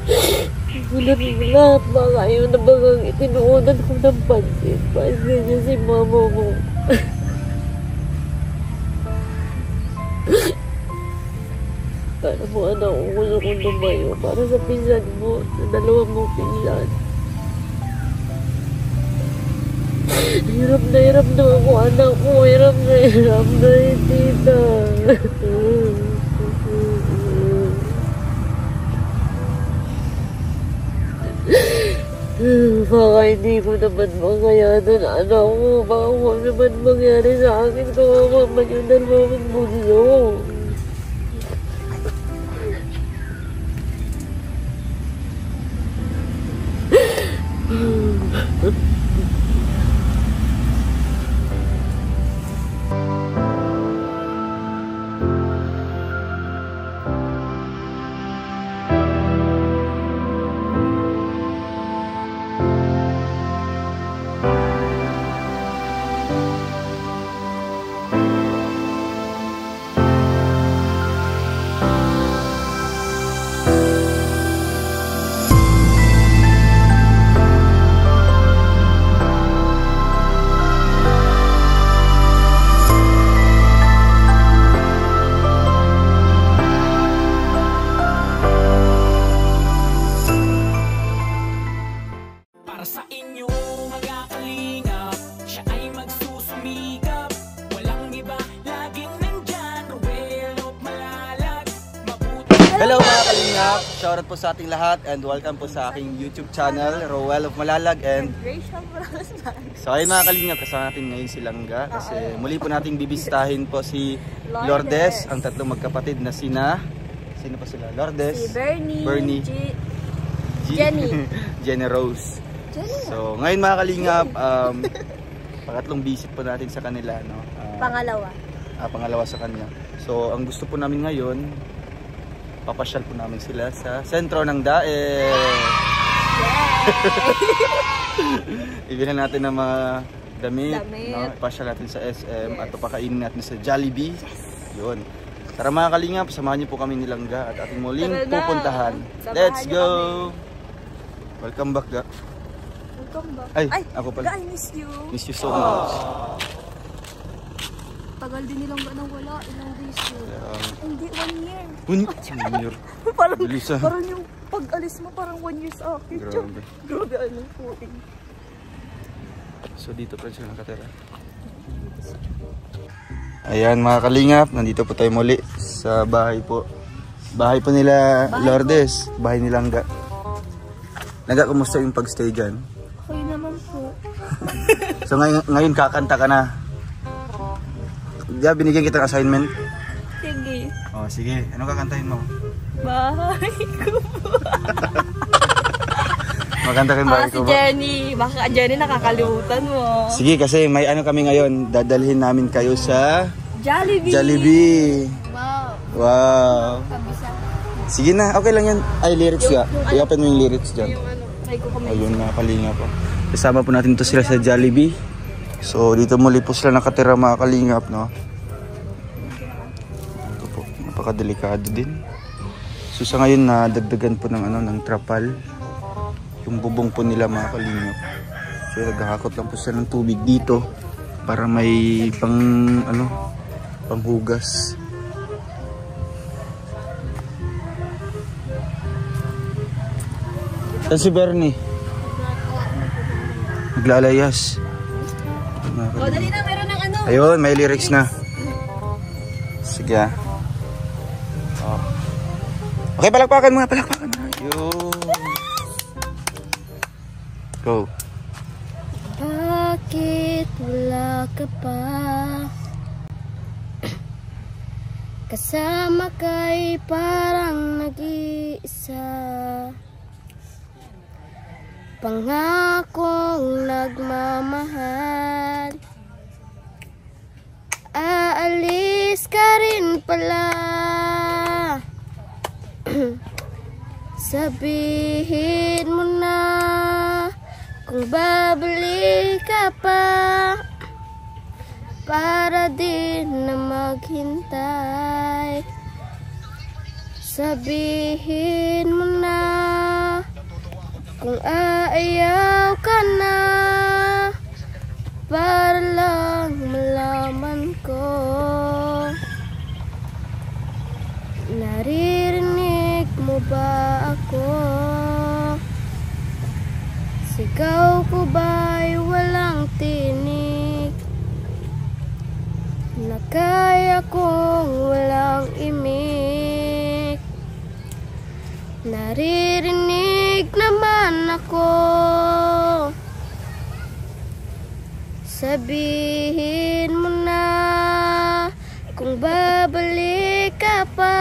Wala mo lahat, baka yun na bagang itinuunan ko ng pansin. Pansin niya si mama mo. Para mo anak, gusto kong lumayo para sa pinsan mo, sa dalawang mong pinsan. Hirap na ako, anak mo. Hirap na tita. Baka hindi ko naman makayanan, anak mo. Baka huwag naman mangyari sa akin kung man yung dalawang bunso. Hello mga kalingap! Shoutout po sa ating lahat and welcome po sa aking YouTube channel, Roel of Malalag and so ayun mga kalingap, kasama natin ngayon si Langga kasi muli po nating bibistahin po si Lourdes, ang tatlong magkapatid na sino pa sila? Lourdes, si Bernie, Jenny Rose. So ngayon mga kalingap, pangatlong visit po natin sa kanila, no? Pangalawa sa kanya. So ang gusto po namin ngayon, papasyal po namin sila sa sentro ng Dae. Ibilhan natin ng mga damit. No? Pasyal natin sa SM at papakainin natin sa Jollibee. Yun. Tara mga kalingap, samahan niyo po kami ni Langga at ating muling pupuntahan. Let's go! Welcome back, Ga. Welcome back. Ay, ako pala. I miss you. Miss you so much. Tagal din nilang ganang wala. Ilang days yun. Hindi, 1 year. 1 year? Parang yung pag-alis mo, parang 1 year sa akin. Grabe, anong puting. So dito pa sila nakatira. Ayan mga kalingap, nandito po tayo muli sa bahay po. Bahay po nila Lourdes. Bahay nila Langga. Langga, kumusta yung pag-stay dyan? Okay naman po. So ngayon kakanta ka na. Diba, binigyan kita ng assignment? Sige. Oh, sige. Anong kakantahin mo? Bahay ko po. Magkanta kayo bahay ko Si Jenny. Baka Jenny nakakalimutan mo. Sige, kasi may ano kami ngayon. Dadalhin namin kayo sa Jollibee. Wow. Sige na, okay lang yan. Ay, lyrics ka. I-open mo yung lyrics dyan. Ayun na, kalinga po. Kasama po natin to sila sa Jollibee. So, dito muli po sila nakatira mga kalingap, no? Ito po, napakadelikado din. So, sa ngayon na dagdagan po ng, ng trapal. Yung bubong po nila mga kalingap. So, naghahakot lang po sila ng tubig dito para may panghugas. Saan si Bernie? Naglalayas. O, dali na, meron ng ano. Ayun, may lyrics na. Sige. Oh. Okay, palakpakan mo. Ayun. Go. Bakit wala ka pa? Kasama ka'y parang nag-iisa. Pangakong nagmamahal. Aalis ka rin pala. Sabihin mo na kung babalik ka pa, para din na maghintay. Sabihin mo na Kung aayaw ka na, para lang malaman ko, naririnig mo ba ako? Sigaw ko ba'y walang tinig? Na kaya kong walang imik? Naririnig naman ako. Sabihin mo na kung babalik ka pa,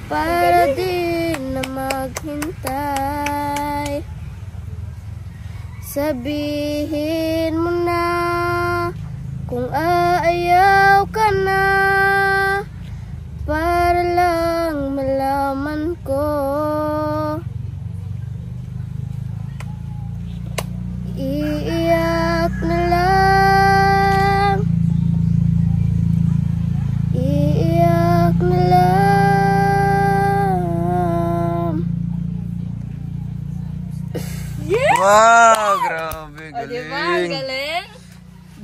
para di na maghintay. Sabihin mo na kung aayaw ka na, para lang malaman ko. Iiyak na lang, iiyak na lang. Wow, grabe, galing. Diba? Galing?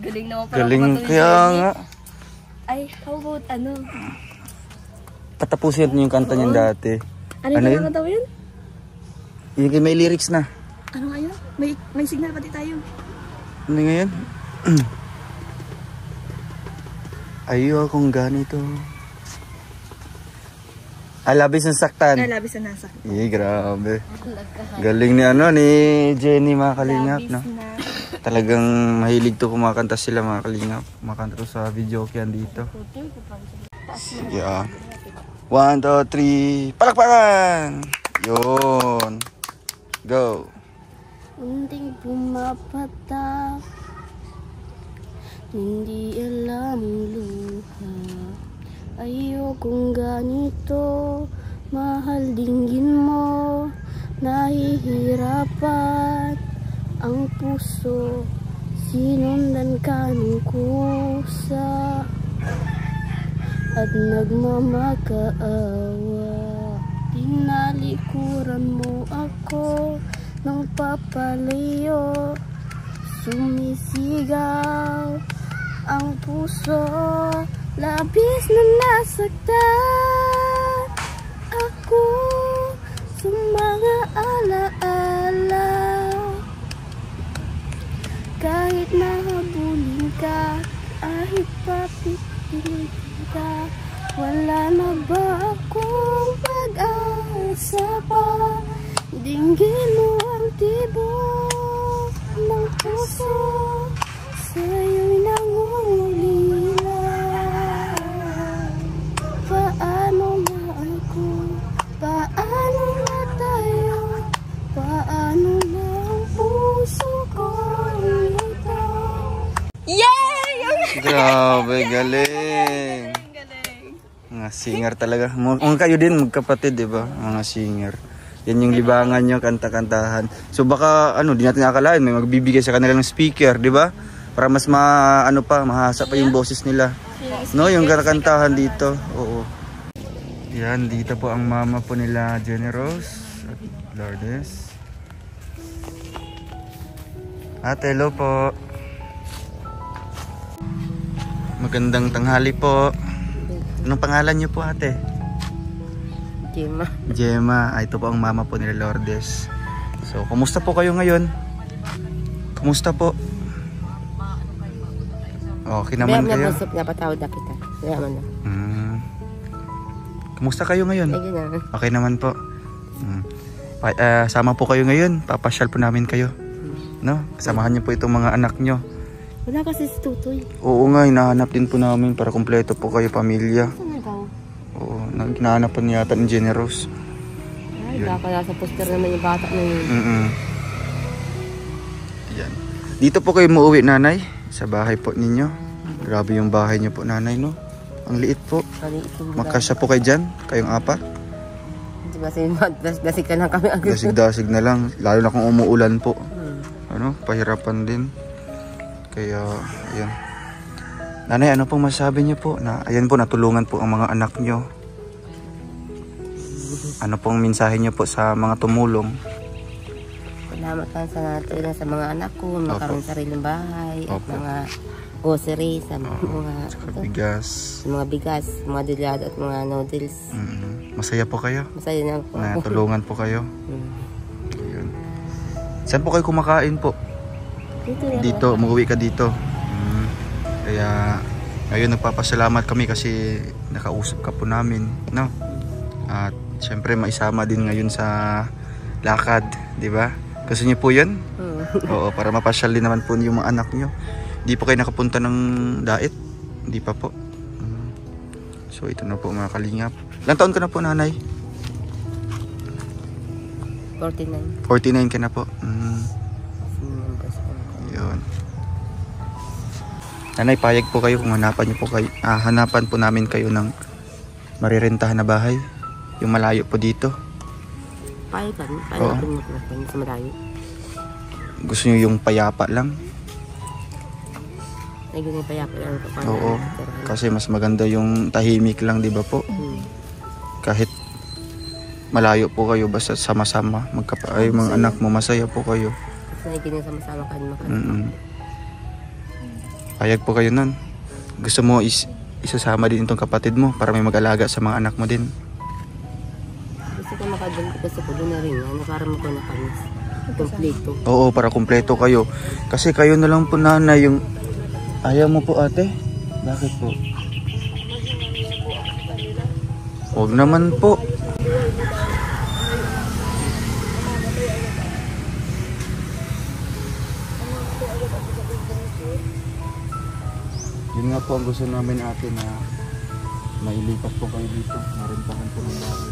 Galing naman pala. Galing kaya nga. Ay, how about ano? Patapusin natin yung kanta niyan dati. Ano yung kanta mo yun? Yung may lyrics na. Ano nga yun? May signal pati tayo. Ano nga yan? Ayokong ganito. Labis ng saktan. Labis na nasa. Grabe. Galing ni ni Jenny mga kalingap, no? Talagang mahilig to kumakanta sila mga kalingap. Kumakanta to sa video kaya dito. Yeah. 1, 2, 3. Palakpakan! Yun. Go. Munting pumapatak, hindi alam luha. Ayokong ganito, mahal dinggin mo. Nahihirapan ang puso, sinundan ka ng kusa at nagmamakaawa. Tinalikuran mo ako ng papalayo, sumisigaw ang puso, labis na nasaktan ako sa mga alaala. Kahit nahabulin ka, kahit papipiligin ka, wala na ba akong pag-asa pa? Dinggin mo ang tibok ng puso, sa'yo'y nangungulila. Paano na ako? Paano na tayo? Paano na ang puso ko nito? Yay! Grabe, galing. Mga singer talaga. Mga kayo din, magkapatid, di ba? Mga singer. Yan yung libangan nyo, kanta-kantahan. So baka, di natin akalain, may magbibigay sa kanila ng speaker, di ba? Para mas mahasa pa yung boses nila. No, yung kantahan dito. Oo. Yan, dito po ang mama po nila, Jenny Rose at Lourdes. Ate, hello po. Magandang tanghali po. Anong pangalan niyo po, ate? Gemma. Gemma. Ito po ang mama po nila, Lourdes. So, kumusta po kayo ngayon? Kumusta po? Okay naman kayo? Napatawad na kita. Yaman na. Kumusta kayo ngayon? Ay, ganyan. Okay naman po. Sama po kayo ngayon. Papasyal po namin kayo. No? Kasamahan niyo po itong mga anak niyo. Wala kasi si Tutoy. Oo nga, hinahanap din po namin para kumpleto po kayo pamilya. Saan na daw? Oo, hinahanapan niya yata ng Jenny Rose. Ay, baka nasa poster naman yung bata na yun. Yan. Dito po kayo muuwi, nanay? Sa bahay po ninyo. Grabe yung bahay niyo po, nanay, no? Ang liit po. Magkasya po kayo dyan? Kayong apat? Dasig ka lang kami. Dasig-dasig na lang. Lalo na kung umuulan po. Pahirapan din. Kaya, ayan. Nanay, ano pong masabi niyo po? Ayan po, natulungan po ang mga anak niyo. Ano pong mensahe niyo po sa mga tumulong? Salamat lang sa natulong sa mga anak ko, magkaroon sariling bahay, at Opo. mga grocery, sa mga, Bigas. sa mga bigas, mga dilado at mga noodles. Masaya po kayo? Masaya na po. Natulungan po kayo? Mm. Ayun. Saan po kayo kumakain po? Dito lang. Dito, umuwi ka dito. Kaya ngayon nagpapasalamat kami kasi nakausap ka po namin, no? At syempre maisama din ngayon sa lakad, di ba? Gusto niyo po 'yun? Oo, para mapasyal din naman po yung mga anak niyo. Hindi po kayo nakapunta ng Dait? Hindi pa po. So ito na po mga kalingap. Ilang taon ka na po, nanay? 49. 49 ka na po. Yun. Nanay, payag po kayo kung hanapan po namin kayo ng marirentahan na bahay. Yung malayo po dito. Paano Oo. natin mo sa malayo? Gusto nyo yung payapa lang? Ay, ganyan payapa lang ito. Oo. Kasi mas maganda yung tahimik lang, di ba po? Kahit malayo po kayo, basta sama-sama. Ay, mga anak mo, masaya po kayo. Kasi ganyan sama-sama ka naman. Payag po kayo nun. Gusto mo isasama din itong kapatid mo para may mag-alaga sa mga anak mo din. Gusto ko makadun ko kasi ko doon na rin yan. Para mo ko na kami. Kompleto. Oo, para kumpleto kayo. Kasi kayo na lang po, nanay, yung ayaw mo po, ate. Bakit po? Huwag naman po. Yun nga po ang gusto namin, ate, na mailipat po kayo dito. Narentahan po ng bahay.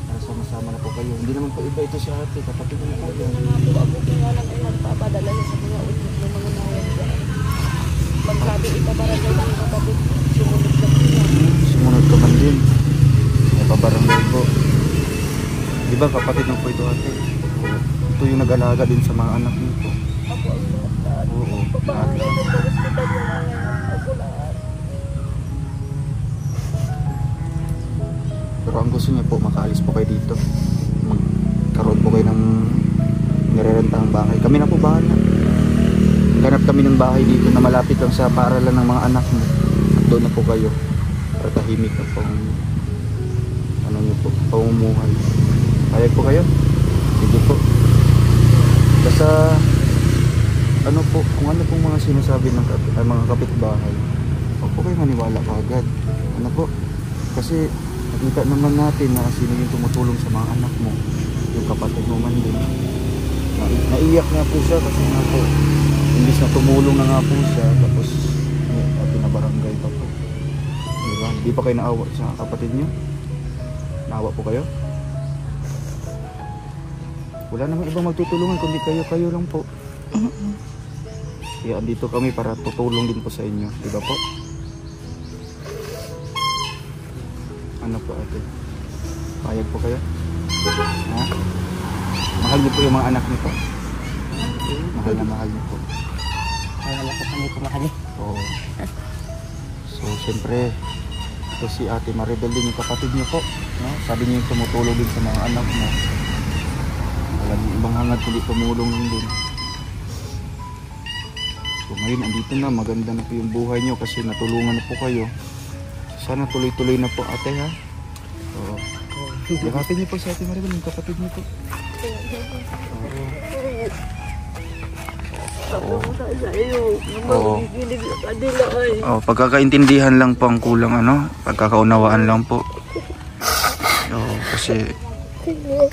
Para sama-sama na po kayo. Hindi naman po iba ito si ate. Kapatid na po yan. Ako nga lang ay nagpapadala niya sa mga ulit ng mga nawan dyan. Pagsabi ipabarangay ng kapatid, sumunod ka niya. Sumunod ka man din. May pabarangay po. Di ba kapatid ng po ito, ate? Ito yung nag-alaga din sa mga anak niyo po. Ako ang lahat. Oo. Papahay Ate. ng hospital niya. Ako lahat. Pero ang gusto niya po, makaalis po kayo dito. Magkaroon po kayo ng nirerentahang bahay. Kami na po bahala. Ganap kami ng bahay dito na malapit lang sa paaralan ng mga anak mo. At doon na po kayo. Para tahimik na po ang ano niyo po, pamumuhay. Payag po kayo? Sige po. Basta ano po, kung ano pong mga sinasabi ng mga kapitbahay, huwag po kayo maniwala kaagad. Ano po? Kasi nakita naman natin na sino yung tumutulong sa mga anak mo, yung kapatid mo man din. Naiyak nga po siya kasi nga po, imbis na tumulong na nga po siya, tapos pinabarangay pa po. Diba? Hindi pa kayo naawa sa kapatid niyo? Naawa po kayo? Wala namang ibang magtutulungan kundi kayo lang po. Kaya andito kami para tutulong din po sa inyo, di ba po? Ano po, ate? Payag po kayo? Ha? Mahal niyo po yung mga anak niyo po? Mahal na mahal niyo po. Wala ko kami kumakali. Oo. So, siyempre, ito si Ate Maribel din yung kapatid niyo po. No? Sabi niyo yung tumutulong din sa mga anak mo. Walang ibang hangad kundi tumulong din. So, ngayon, andito na. Maganda na po yung buhay niyo kasi natulungan na po kayo. Sana tuloy-tuloy na po, ate, ha? Oo. Yakapin niyo po si Ate Maribel, yung kapatid niyo po. Oo. Ako sa iyo. Oo. Makikinig sa kanila ay. Oh, pagkakaintindihan lang po ang kulang, ano? Pagkakaunawaan lang po. Oo, kasi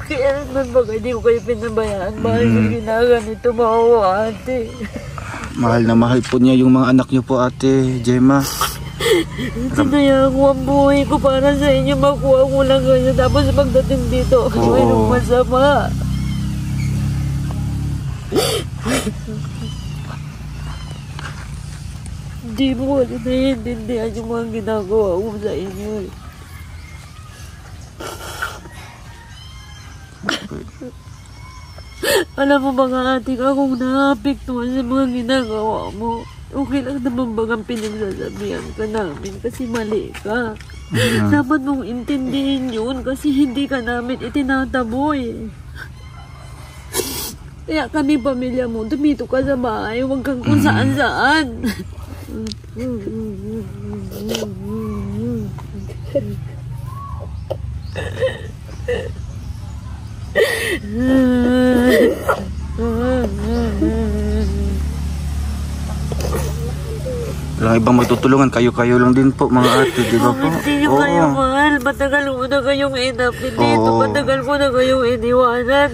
Kaya naman baga hindi ko kayo pinabayaan. Mahal yung ginaganito, maawa ate. mahal na mahal po niya yung mga anak niyo po, Ate Gemma. Sinayang ko ang buhay ko para sa inyo. Makuha ko lang kayo. Tapos pagdating dito, mayroong masama. Hindi mo kasi naiintindihan yung mga ginagawa ko sa inyo. Alam mo ba nga ate ka kung naapektuhan sa mga ginagawa mo, okay lang naman bagang pinagsasabihan ka namin kasi mali ka. Dapat mong intindihin yun kasi hindi ka namin itinataboy. Kaya kami pamilya mo, tumito ka sa bahay, huwag kang kung saan-saan. Walang ibang magtutulungan, kayo-kayo lang din po mga ate, di ba po? Hindi nyo kayo mahal, matagal ko na kayong inapin dito, Oo. matagal ko na kayong iniwanan.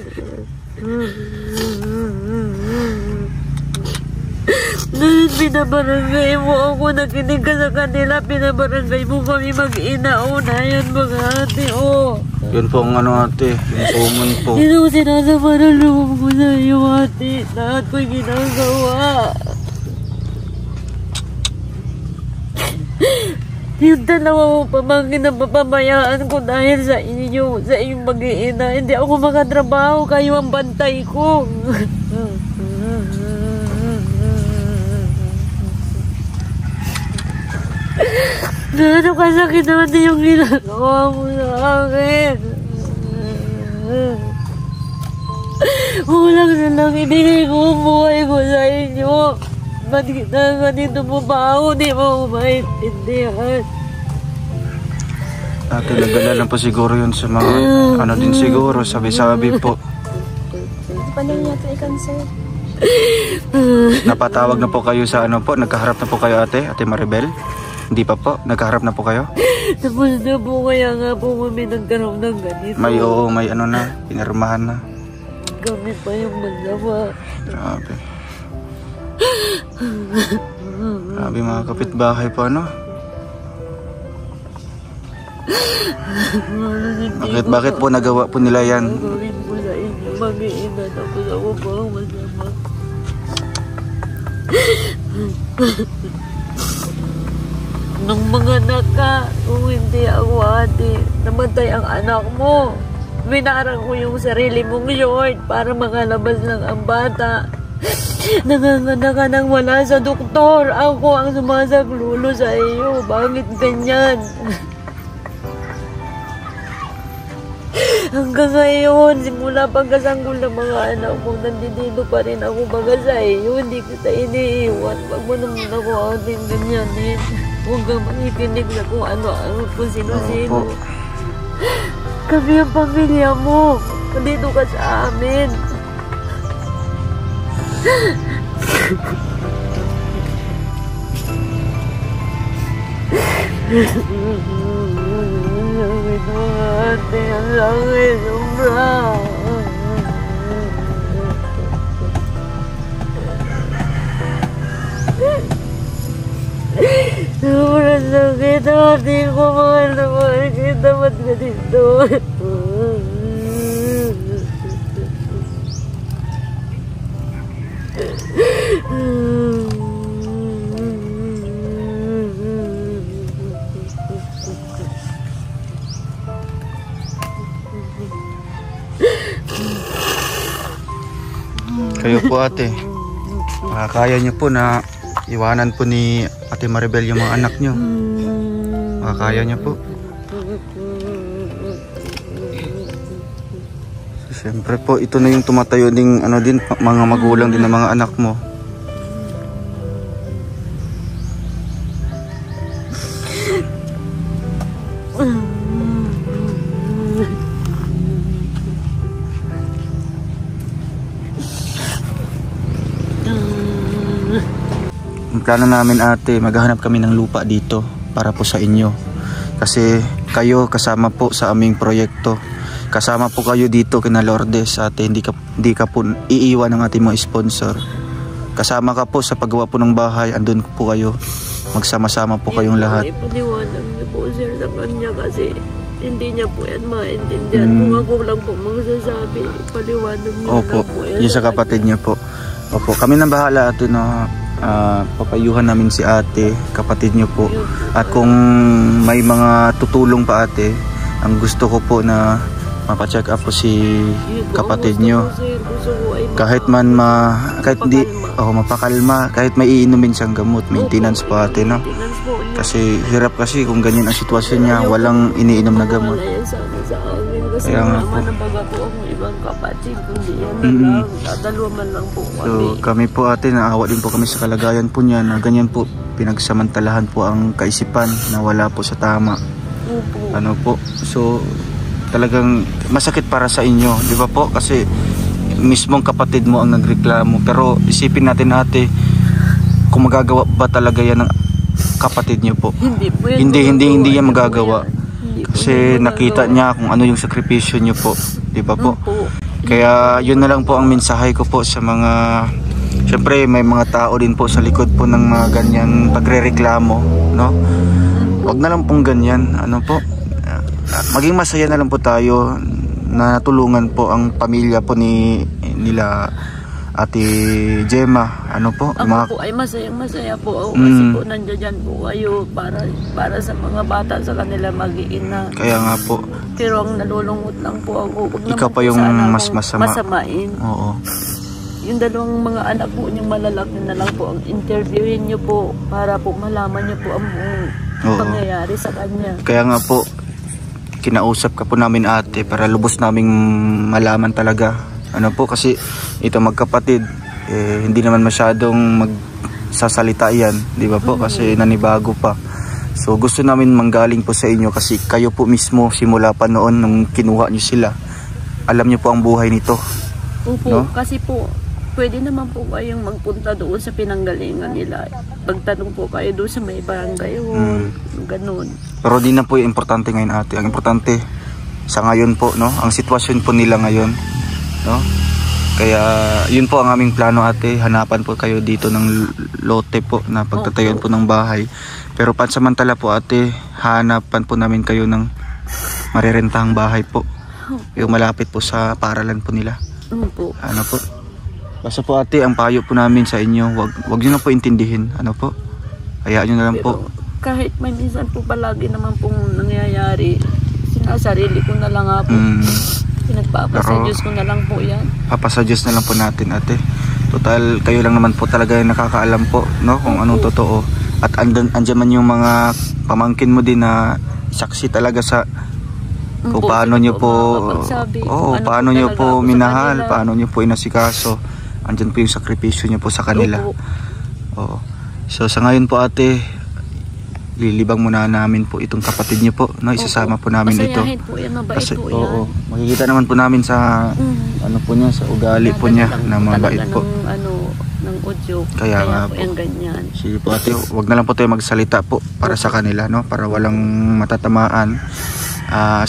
Ngayon pinabarangay mo ako, nakinig ka sa kanila, pinabarangay mo kami mag-ina, unayan mga ate, Yun po ang ano ate, yung suman po. Hindi ko sinasama ng loob ko sa iyo, ate. Lahat ko'y ginagawa. Yung dalawa mo pamangkin na papamayaan ko dahil sa inyo, sa inyong mag-iina. Hindi ako makatrabaho, kayo ang bantay ko. Gano'n kasakit naman yung ginagawa mo sa akin. Kulang na lang, ibigay ko ang buhay ko sa inyo. Ba't kita ganito mo ba ako? Di mo maintindihan. Ate, nagdala lang po siguro yun sa mga, ano din siguro, sabi-sabi po. Hindi pa lang natin i-cancel. Napatawag na po kayo sa ano po, nagkaharap na po kayo ate, Ate Maribel? Hindi pa po, nagkaharap na po kayo? Tapos na po, kaya nga po kami nagkaroon ng ganito. May ano na, pinirmahan na. Kami pa yung masama. Grabe. Grabe mga kapitbahay po ano. Bakit po nagawa po nila yan? Gagawin ko sa inyo, mag-iina, tapos ako pa ang masama. Nung mga anak ka, kung hindi ako ate, namatay ang anak mo. Binarang ko yung sarili mong short para makalabas lang ang bata. Nanganganak ka nang wala sa doktor. Ako ang sumasaglulo sa iyo. Bakit ganyan? Hanggang ngayon, simula pagkasanggol ng mga anak mo, nandito pa rin ako baga sa iyo. Hindi kita iniiwan. Wag mo naman ako ating ganyanin. Huwag kang makikinig na kung ano-ano, kung sino-sino. Kami ang pamilya mo. Nandito ka sa amin. Langit mga ate, ang langit, sobra. Sobrang sakit, ate ko, mahal na mahal kita, ba't ganito? Kayo po ate, makakaya niyo po na iwanan po ni Ate Maribel yung mga anak niyo. Makakaya niyo po. Siyempre po, ito na yung tumatayo ding ano din, mga magulang din ng mga anak mo. Ang plano namin ate, maghahanap kami ng lupa dito para po sa inyo. Kasi kayo kasama po sa aming proyekto. Kasama po kayo dito kina Lourdes ate, hindi ka po iiwan ng ating mga sponsor. Kasama ka po sa paggawa po ng bahay, andun po kayo. Magsama-sama po kayong lahat. Ipaliwanag niyo po sir sa kanya kasi hindi niya po yan maintindihan. Kung ako lang po magsasabi, ipaliwanag niyo Opo, lang po yan. yung sa kapatid niya po. Opo, kami nang bahala ate na papayuhan namin si ate, kapatid niyo po. At kung may mga tutulong pa ate, ang gusto ko po na mapacheck up po si kapatid niyo. Kahit man kahit hindi mapakalma, kahit may iinumin siyang gamot, maintenance po ate no. Kasi hirap kasi kung ganyan ang sitwasyon niya, walang iniinom na gamot. Kaya nga po. kapatid, kundi yan na lang. Dadalwa man lang po kami. So kami po ate, naawa din po kami sa kalagayan po niya na ganyan po, pinagsamantalahan po ang kaisipan na wala po sa tama. Opo. Ano po, so talagang masakit para sa inyo, di ba po? Kasi mismong kapatid mo ang nagreklamo, pero isipin natin ate, kung magagawa ba talaga yan ng kapatid niyo po? Hindi po yan. Hindi yan magagawa. Kasi nakita niya kung ano yung sakripisyo niyo po, di ba po? Kaya yun na lang po ang mensahe ko po sa mga, syempre may mga tao din po sa likod po ng mga ganyan pagrereklamo, no? Wag na lang pong ganyan, ano po? Maging masaya na lang po tayo na tulungan po ang pamilya po nila Ate Gemma, ano po? Ako po ay masaya po ako kasi po nandiyan po kayo para sa mga bata, sa kanila mag-iina. Kaya nga po. Pero ang nalulungkot lang po ako. Ikaw pa yung mas masama. Masamain. Oo. Yung dalawang mga anak po niyong malalaki na lang po ang interviewin niyo po para po malaman niyo po ang pangyayari sa kanya. Kaya nga po, kinausap ka po namin ate para lubos naming malaman talaga. Ano po, kasi ito magkapatid, hindi naman masyadong magsasalita yan, di ba po? Kasi nanibago pa. So gusto namin manggaling po sa inyo kasi kayo po mismo simula pa noon nung kinuha nyo sila. Alam nyo po ang buhay nito. Opo, no? Kasi po, pwede naman po kayong magpunta doon sa pinanggalingan nila. Pagtanong po kayo doon sa may barangay hall, ganun. Pero di na po yung importante ngayon ate. Ang importante sa ngayon po, no? Ang sitwasyon po nila ngayon, no? Kaya yun po ang aming plano ate, hanapan po kayo dito ng lote po na pagtatayuan po ng bahay. Pero pansamantala po ate, hanapan po namin kayo ng marirentahang bahay po, yung malapit po sa paaralan po nila. Ano po, basta po ate, ang payo po namin sa inyo, wag nyo na po intindihin, ano po, hayaan nyo na lang po. Kahit may minsan po palagi naman pong nangyayari, sinasarili ko na lang nga po. Pinagpapasa Diyos ko na lang po yan. Papasa Diyos na lang po natin ate. Total, kayo lang naman po talaga yung nakakaalam po, no? Kung anong totoo. At andyan man yung mga pamangkin mo din na saksi talaga sa kung paano nyo po, paano nyo po minahal, paano nyo po inasikaso. Andyan po yung sakripisyo nyo po sa kanila. Oo. So sa ngayon po ate, lilibang muna namin po itong kapatid niyo po, no? Isasama po namin ito. Masayahin po yan, mabait po yan. Oo, makikita naman po namin sa ano po niya, sa ugali po niya na mabait po. Ng audio. Kaya nga po. Yan ganyan. Sige po ate, wag na lang po tayo magsalita po para sa kanila, no? Para walang matatamaan.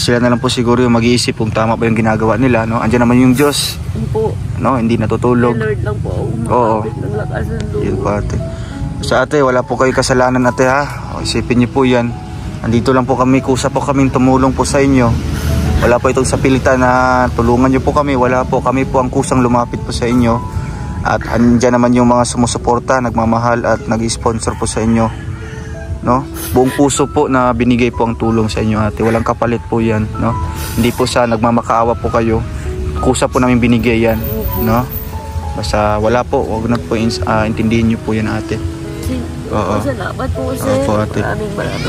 Sila na lang po siguro yung mag-iisip kung tama ba yung ginagawa nila, no? Andiyan naman yung Diyos. Po. No, hindi natutulog. Lord lang po. Ng lakas ng loob. Yun po ate. Sa ate, wala po kayo kasalanan ate ha. Isipin niyo po yan. Andito lang po kami, kusa po kaming tumulong po sa inyo. Wala po itong sapilitan na tulungan niyo po kami. Wala po, kami po ang kusang lumapit po sa inyo. At andyan naman yung mga sumusuporta, nagmamahal at nag-sponsor po sa inyo, no? Buong puso po na binigay po ang tulong sa inyo ate. Walang kapalit po yan, no? Hindi po sa nagmamakaawa po kayo. Kusa po namin binigay yan, no? Basta wala po, wag na po intindihin niyo po yan ate. Oo. Salamat po sir. Opo, ate.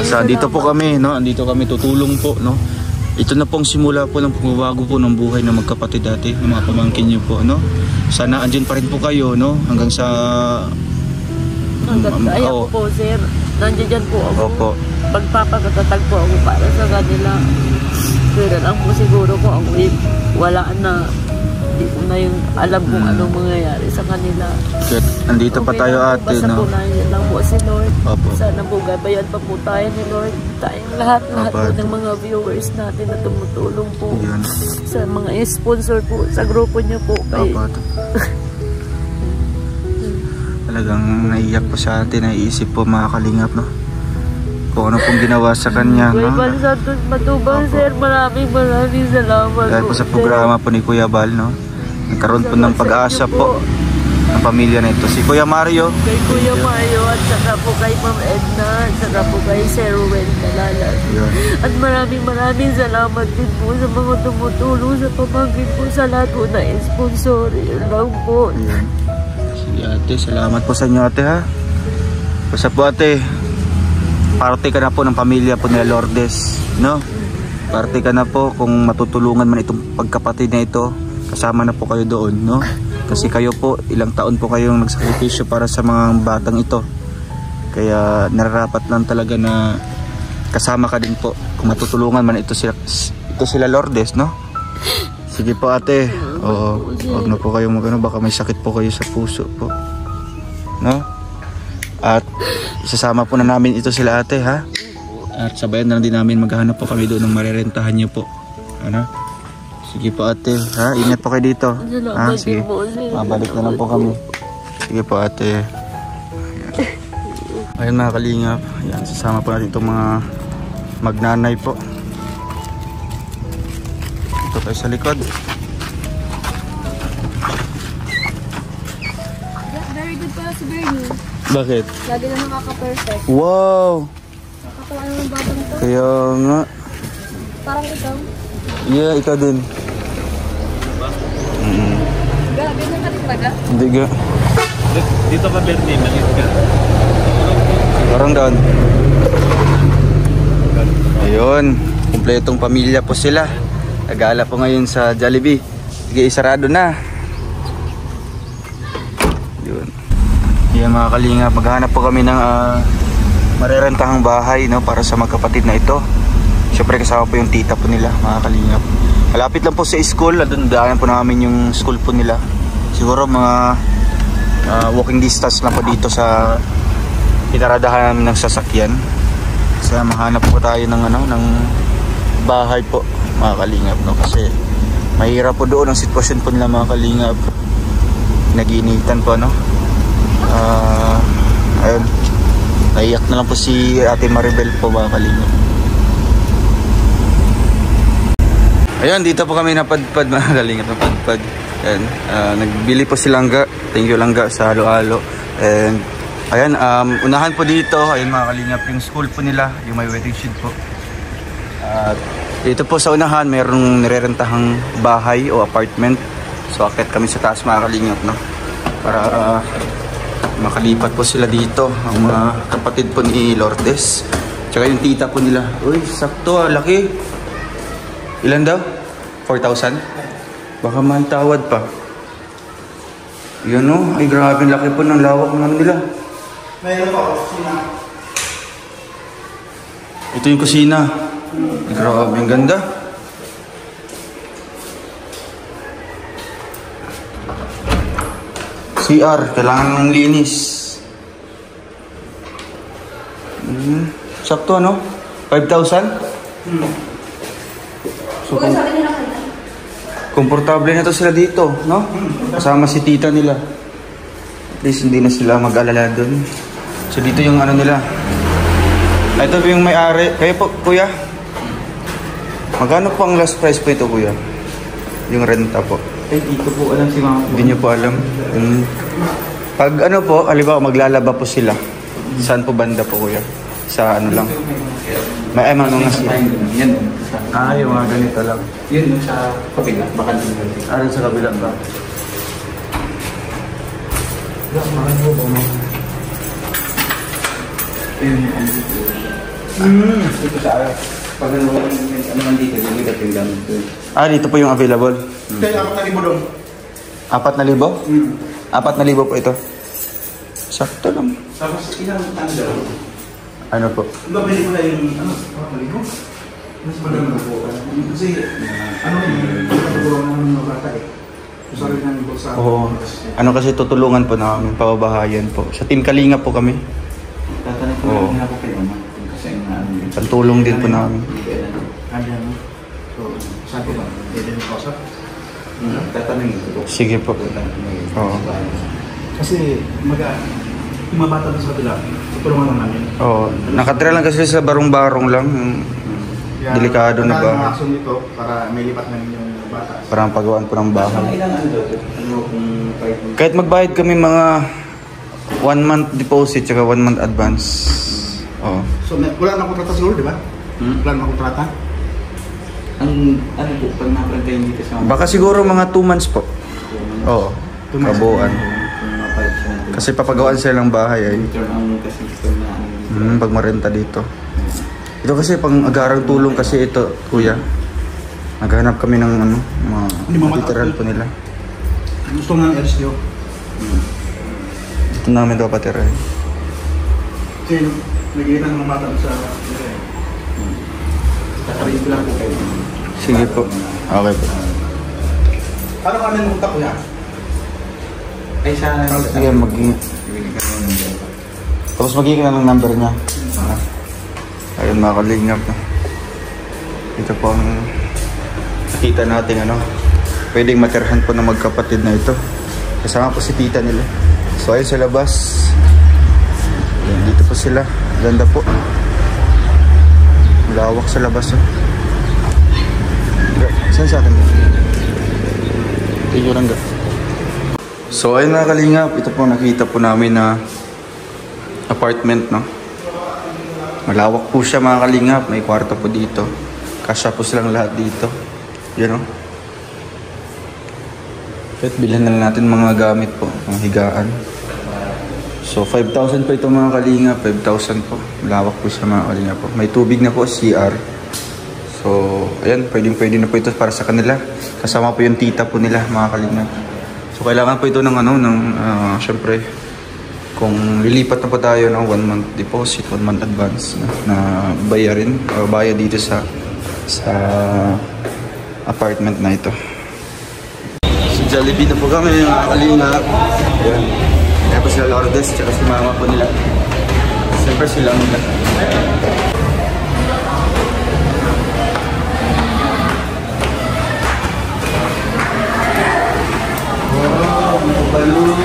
Sa andito po kami, no? Andito kami tutulong po, no? Ito na pong simula po ng pagbabago po ng buhay ng magkapatid dati, ng mga pamangkin niyo po, no? Sana andyan pa rin po kayo, no? Hanggang sa kaya po sir. Nandiyan po ako. Opo. Pagpapakatatag po ako para sa kanila. Pero lang po siguro ko ang wala na. Hindi ko na yung alam kung anong mangyayari sa kanila. Andito pa tayo ate, basta no? Basta po na lang po si Lord. Opo. Sana po gabayan pa po tayo ni Lord. Tayong lahat po ng mga viewers natin na tumutulong po. Yan. Sa mga sponsor po, sa grupo niyo po. Opo. Talagang naiyak po sa atin, naiisip po mga kalingap, no? Kung ano pong ginawa sa kanya, no? Kuya Bal Santos Matubang, sir, maraming salamat. Dahil po sa programa po ni Kuya Bal, no? Nagkaroon po ng pag-asa po ng pamilya na ito. Si Kuya Mario. Kay Kuya Mario at saka po kay Ma'am Edna at saka po kay Sir Ruel Malalas. At maraming salamat din po sa mga tumutulong sa pamangkin po sa lahat po na sponsor. Yun lang po. Sige ate, salamat po sa inyo ate ha. Basta po ate, parte ka na po ng pamilya po nila Lourdes, no? Parte ka na po kung matutulungan man itong pagkapatid na ito. kasama na po kayo doon, no? Kasi kayo po, ilang taon po kayong nagsakripisyo para sa mga batang ito. Kaya nararapat lang talaga na kasama ka din po. Kung matutulungan man ito sila Lourdes, no? Sige po ate. Oo, huwag na po kayo magano, baka may sakit po kayo sa puso po. No? At isasama po na namin ito sila ate, ha? At sabayan na lang din namin, maghahanap po kami doon ng marerentahan niyo po. Ano? Sige po ate, ha? Ingat po kayo dito. Ha? Sige. Mabalik na lang po kami. Sige po ate. Ayan mga kalingap. Ayan, sasama po natin itong mga magnanay po. Ito tayo sa likod. Very good pala si Bernie. Bakit? Lagi na nakaka-perfect. Wow! Nakakawa ng batang to. Kaya nga. Parang ikaw. Yeah, ikaw din. Grabe na ka rin baga. Hindi ga. Dito ka, Bernie, maliit ka. Parang doon. Ayun. Kumpletong pamilya po sila. Nagala po ngayon sa Jollibee. Sige, isarado na. Yun. Yan mga kalinga. Maghanap po kami ng marerentahang bahay, no, para sa magkapatid na ito. Siyempre kasama po yung tita po nila, mga kalinga. Malapit lang po sa school. Doon daanan po namin yung school po nila. Siguro mga walking distance lang po dito sa pinaradahan namin ng sasakyan. Kasi mahanap po tayo ng ng bahay po, mga kalingap, no? Kasi mahirap po doon ang sitwasyon po nila, mga kalingap. Nag-iinitan po, no? Ayun, naiyak na lang po si Ate Maribel po, mga kalingap. Ayun, dito po kami napadpad, mga kalingap, napadpad. Ayan, nagbili po si Langga. Thank you Langga sa halo-halo. And ayan, unahan po dito, ayun mga kalingap, yung school po nila, yung may waiting shed po. At dito po sa unahan, mayroong nirerentahang bahay o apartment. So akit kami sa taas, mga kalingap, no? Para makalipat po sila dito, ang mga kapatid po ni Lourdes. Tsaka yung tita po nila. Uy, sakto, laki. Ilan daw? 4,000? Baka may tawad pa. Yan o, ay grabe, laki po ng lawak ng nila. Mayroon pa, kusina. Ito yung kusina. Grabe, ang ganda. CR, kailangan ng linis. Sakto, ano? 5,000? So, komportable na to sila dito, no? Kasama si tita nila. At least hindi na sila mag-alala doon. So dito yung nila. Ito yung may-ari. Kayo po, kuya? Magkano po ang last price po ito, kuya? Yung renta po. Eh, dito po alam si mama. Hindi nyo po alam. Pag po, halimbawa maglalaba po sila. Saan po banda po, kuya? Sa lang? May mga sila. Yan. Yung mga ganito lang. Yun sa kabila. Baka din. Sa kabila ba? Dito sa pag ano man dito, yung ikat yung gamit ko. Dito po yung available. Kaya 4,000 doon. 4,000? 4,000 po ito. Sakto lang. Tapos ilang daw? Ano po? Babili ko na yung 4,000. Mas maganda po. Kasi natutulungan namin mga bata eh. Sorry namin po sa... Oo. Kasi tutulungan po namin, pababahayan po. Sa Team Kalinga po kami. Tatanay ko namin ako kayo naman. Kasi yung pantulong din po namin. Kaya mo. So, saan ko ba? Pwede mo kausap? Tatanay ko. Sige po. Oo. Kasi yung mga bata na sa kabila, tutulungan lang namin. Oo. Nakatira lang kasi sa barong-barong lang. Delikado na ba? Ang action nito para may lipat namin yung bata. Parang pagawaan po ng bahay. Kung Kahit magbayad kami mga 1 month deposit tsaka 1 month advance. Oo. So, wala na kontrata siguro, di ba? Wala na kontrata? Po, pag naparantayin dito sa... Baka siguro mga 2 months po. Oo. Kabuuan. Kasi papagawaan sila ng bahay ay. Pag marenta dito. Ito kasi pang agarang tulong kasi ito, kuya. Naghanap kami ng ano, mga Hindi matitirahan po nila. Gusto nga ng LSTO. Dito namin ito patirahin. Kasi nagkita ng mga bata sa... Tatarihin ko lang po kayo. Sige po. Okay po. Paano kami nuntak ko yan? Ay, siya na. Sige, tapos magiging ng number niya. Ayun mga kalingap. Ito po ang nakita natin ano. Pwedeng matirahan po ng magkapatid na ito. Kasama po si tita nila. So ayun sa labas. Ayan, dito po sila. Ganda po. Lawak sa labas. Oh. Saan sa akin? Tingnan lang. So ayun mga kalingap. Ito po nakita po namin na apartment, no? Malawak po siya mga kalingap. May kwarto po dito. Kasya po silang lahat dito. Yan, no? At bilhan na lang natin mga gamit po. Mga higaan. So 5,000 po ito mga kalingap. 5,000 po. Malawak po siya mga kalingap po. May tubig na po, CR. So ayan, pwede na po ito para sa kanila. Kasama po yung tita po nila mga kalingap. So kailangan po ito ng ano, syempre, kung lilipat na po tayo ng 1 month deposit, 1 month advance na bayarin o bayad dito sa apartment na ito. So Jollibee na po kami mga kalingap. Ayan. Kaya po sila Lourdes tsaka si mama po nila. Siyempre silang balloon.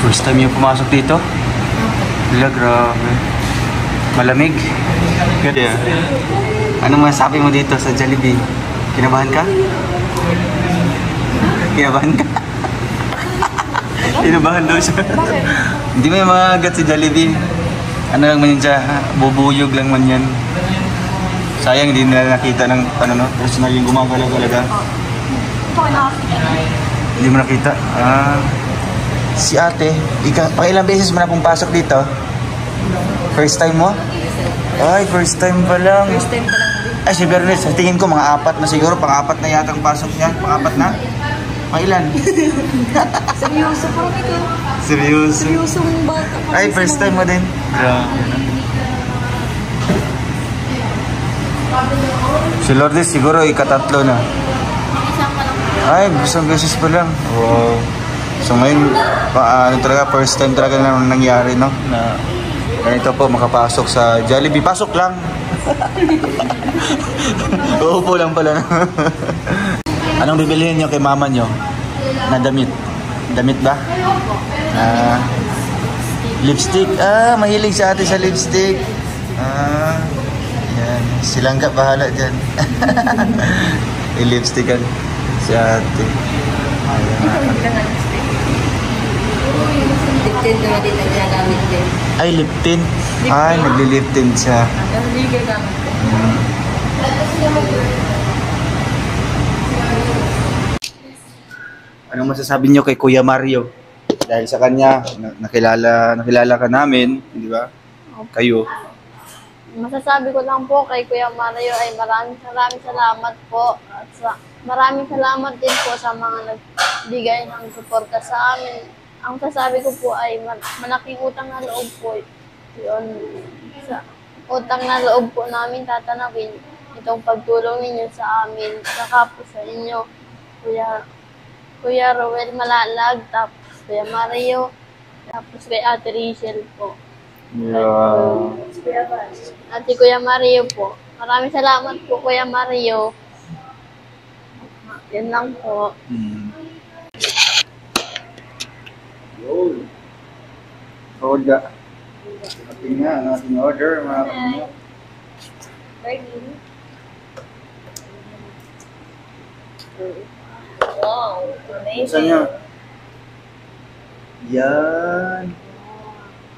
First time yung pumasok dito? Wala, grabe. Malamig? Ganda. Anong masasabi mo dito sa Jollibee? Kinabahan ka? Kinabahan ka? Kinabahan daw siya. Hindi mo yung mga agat si Jollibee. Ano lang man yun siya, bubuyog lang man yan. Sayang hindi nila nakita ng personal yung gumagalaw talaga. Hindi mo nakita? Si ate, ilang beses mo na pumapasok dito? First time mo? Ay, first time pa lang. First time pa lang. Ay, si Bernice, sa tingin ko mga 4 na siguro. Pang-4 na yata ang pasok niya. Pang-4 na? Pang-ilan? Seryoso parang ito. Seryoso? Seryoso yung bata. Ay, first time mo din? Si Lourdes siguro ikatatlo na. Ay, isang beses pa lang. Wow. So ngayon, talaga first time talaga na nangyari, no? Na ganito po makapasok sa Jollibee. Pasok lang. Uupo lang pala. Anong bibilihin niyo kay mama niyo? Na damit? Damit ba? Lipstick. Mahilig sa ate sa lipstick. Yan. Silangga bahala dyan. I-lipstickan si ate. Lip tint naman din na ginagamit din. Ay, lip tint. Ay, nagli-lip tint siya. Pero hindi gagamit ko. Anong masasabi niyo kay Kuya Mario? Dahil sa kanya, nakilala ka namin, di ba? Kayo. Masasabi ko lang po kay Kuya Mario ay maraming salamat po. At maraming salamat din po sa mga nagbigay ng suporta sa amin. Ang sasabi ko po ay malaking utang na loob po. Yun, sa utang na loob po namin tatanawin itong pagtulong ninyo sa amin. Saka po sa inyo, Kuya Rowel Malalag, tapos Kuya Mario, tapos kay Ate Rachel po. Yeah. Ate Kuya Mario po. Maraming salamat po, Kuya Mario. Yan lang po. Hold ka. Ating nga ang ating order, mga kapatid. Wow, Saan amazing. niya? Yan.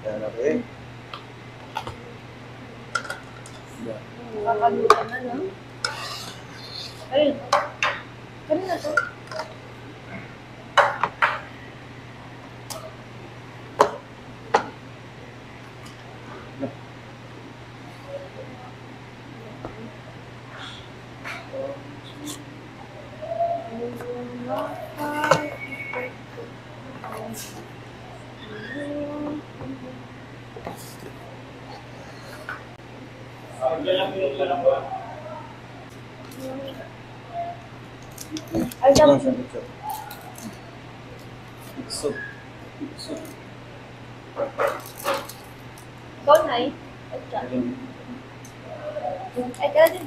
Yan, okay. Yan. Nakakalutan na, no? Ayun. Kano na to? Ay, Lang tapos. siya, picture. Soup. Soup. Ikaw, Nay. Ay, siya. Ay, kaya din.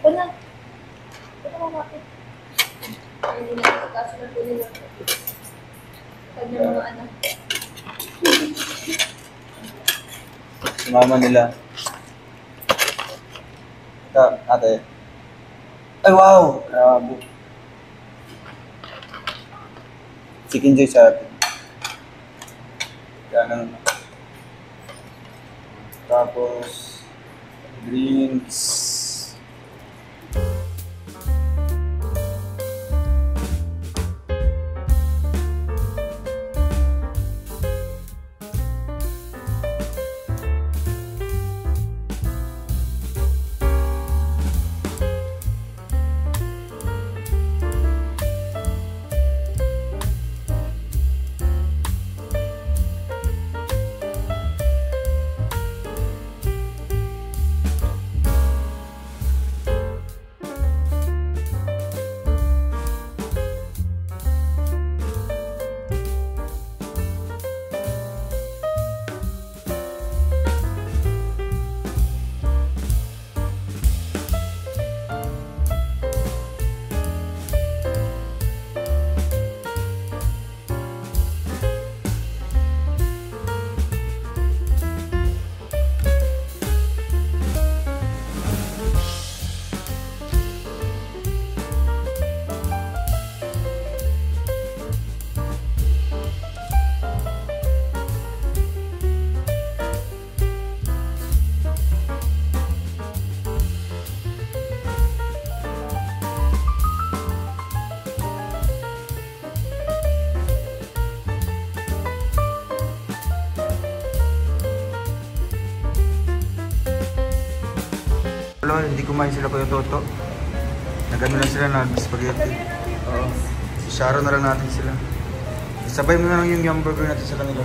Wala. Wala ko bakit. Hindi na ito kaso na tuloy lang. Kanya mga anak. Si mama nila. Ate. Ay, wow! Grabe. Chicken joy sa atin. Yan naman. Tapos, drinks. Wala, hindi kumain sila Kuya Toto. Nag-ano lang sila, nag-spaghetti. Oo. Sharo na lang natin sila. Sabay mo na lang yung hamburger natin sa kanila.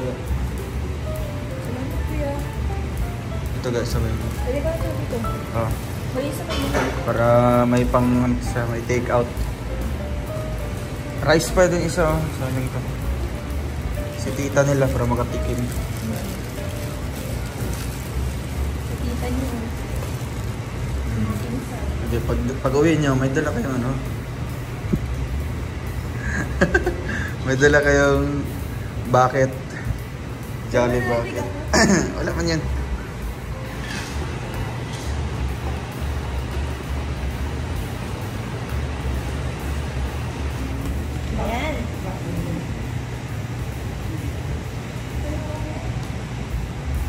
Ito guys, sabay mo. Pwede ba ito dito? Oo. May isa pa mo. Para may pang, may take out. Rice pa din isa, oh. Sayang to. Si tita nila para makatikim. Kita niyo. Okay, pag uwi nyo, may dala kayong ano? May dala kayong bucket. Jolly bucket. Wala man yan. Ayan.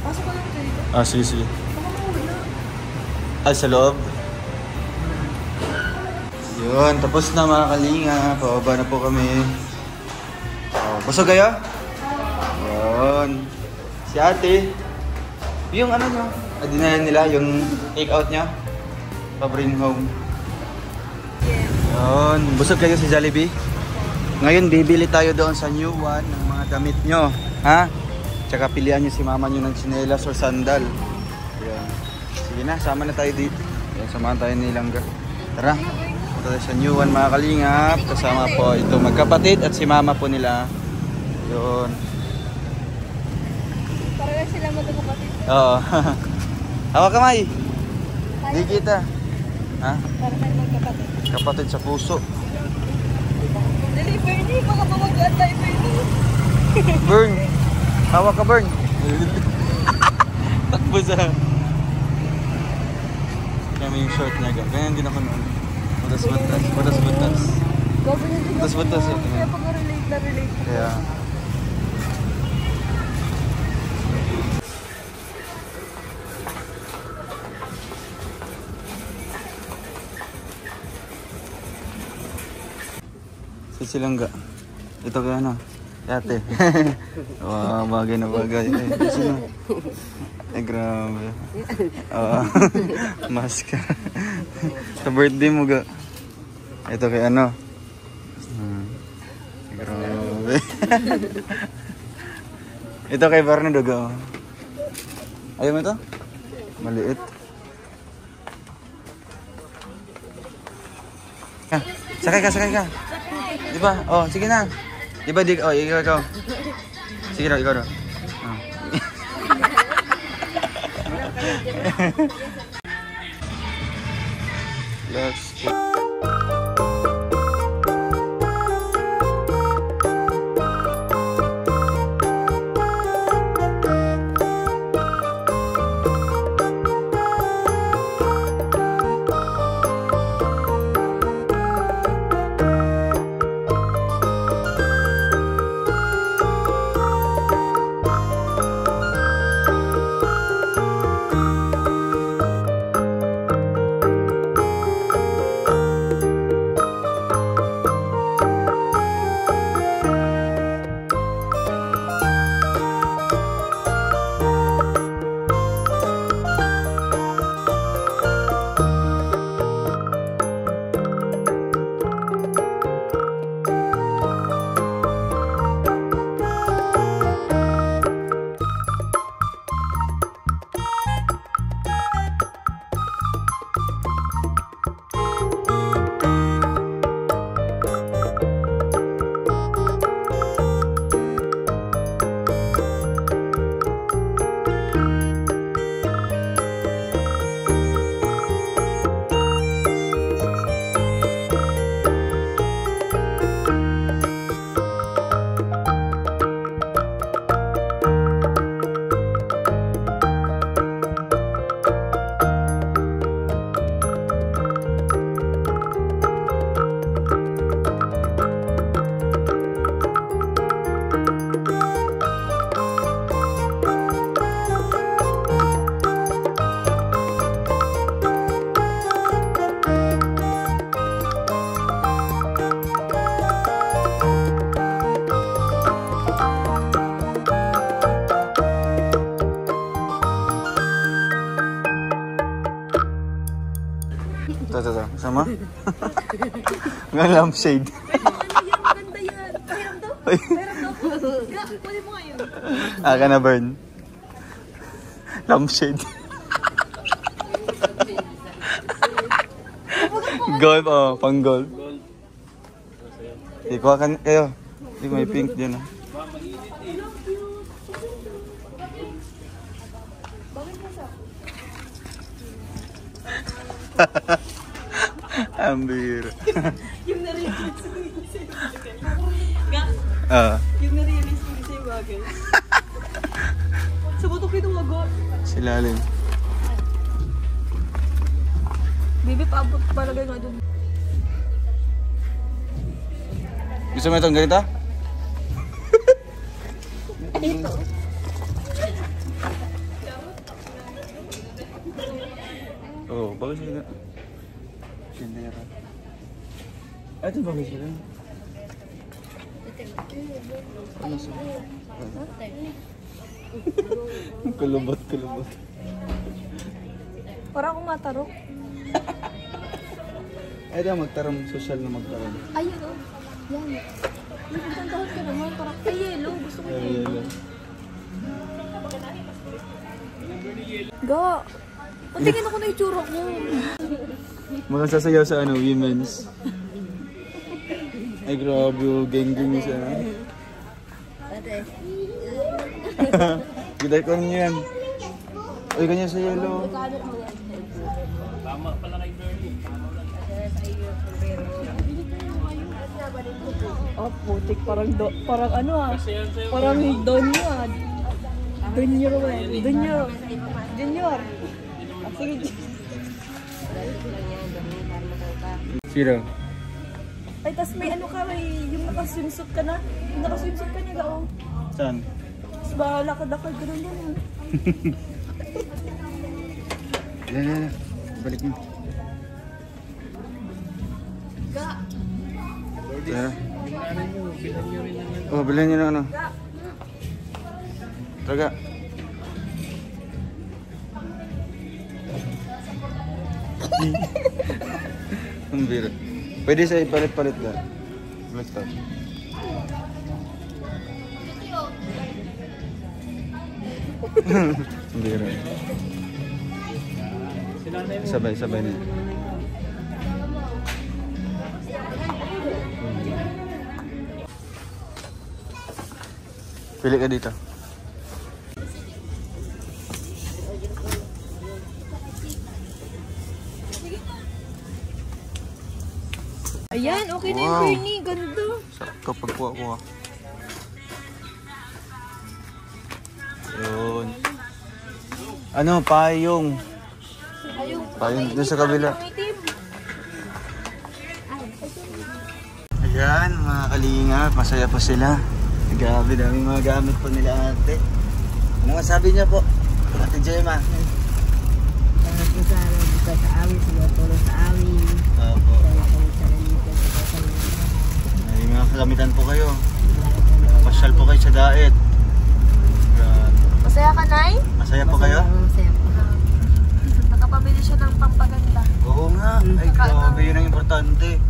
Pasok ko lang ito dito. Ah, sige, sige. Baka mawala. Ay, sa loob. Yun, tapos na mga kalinga. Pababa na po kami. Oh, busog kayo? Yun. Si ate. Yung ano nyo, adinayan nila, yung take out nyo. Pa-bring home. Yun, busog kayo sa Jollibee. Ngayon, bibili tayo doon sa New One ng mga damit nyo. Ha? Tsaka pilihan nyo si mama nyo ng tsinelas or sandal. Yun. Sige na, sama na tayo dito. Yan, samahan tayo ni Langga. Tara. Ito sa New One mga kalingap. Kasama po ito magkapatid at si mama po nila. Yun. Parang sila magkakapatid. Oo. Hawak kamay. Di kita. Ha? Parang magkakapatid. Kapatid sa puso. Dali, Bernie. Baka mawaglaan tayo, Bernie. Burn! Hawak ka, Burn! Takbo sa... Kaya may yung short niya. Ganyan din ako noon. Butas-butas. Butas-butas. Ganyan din ako. Butas-butas. Kaya pag-relate na relate. Kaya... Silangga. Ito kaya ano? Ate. Wow, bagay na bagay. Sino? Ay, grabe. Maska. Sa birthday mo ga. Ito kaya ano? Grabe. Ito kay Bernardo ga. Ayaw mo ito? Maliit. Sakay ka. Diba? Oh, sige na. Diba, oh, ikaw. Sige daw, ikaw daw. Oh. Let's go. Ito. Sama? Nga lampshade. Ganda yan. Pahiram daw. Pwede mo ngayon. Aka na, Bern. Lampshade. Gold, oh. Pang gold. Ikuha ka kayo. May pink din, oh. Ambir. Yung na-realize ko yung sa'yo bagay. Yung na-realize ko yung sa'yo bagay. Sa butok itong magot. Silalim. Bibi, paabot palagay nga dun. Gusto mo itong ganito? Oh, bagus juga. Sendera. Itu bagus juga. Kulubot. Parang akong matarok. Ito magtaram social na magtaram. Ayun o. Yan. Nagpagtantahot ka naman. Parang, ay yellow. Gusto ko yellow. Ga. Ang tingin ako na itsura ko. Mga sasayaw sa ano, women's. Ay grabe, geng-geng siya. Gilay ko niyo yan. Uy, ganyan sa yellow. Oh, putik. Parang ano ah. Parang Donyo. Junior. Sige. Sino? Ay, tas may ano ka, may yung nakaswimsuit ka na. Yung nakaswimsuit ka niya, oh. Saan? Tapos ba, lakad-lakad ka lang yan. Yan. Balik mo. Tara. Oh, bilhan nyo ng ano. Taga. Ang bira. Pwede sa ipalit-palit ka. Basta. Ang bira. Sabay-sabay na. Pili ka dito. Ayan, okay na yung Wow. Bernie. Ganda. Sarap kapag kuha-kuha. Yun. Ano, payong. Payong doon sa kabila. Ayan, mga kalingap. Masaya po sila. Grabe, daming mga gamit po nila ate. Ano masabi niya po? Ate Gemma. Sa amin, sinutulong sa amin. Opo. May mga kagamitan po kayo. Pasyal po kayo sa daet. Grabe. Masaya ka, Nay? Masaya po kayo? Masaya po. Nakapamili siya ng pampaganda. Oo nga. Ay, grabe yun ang importante.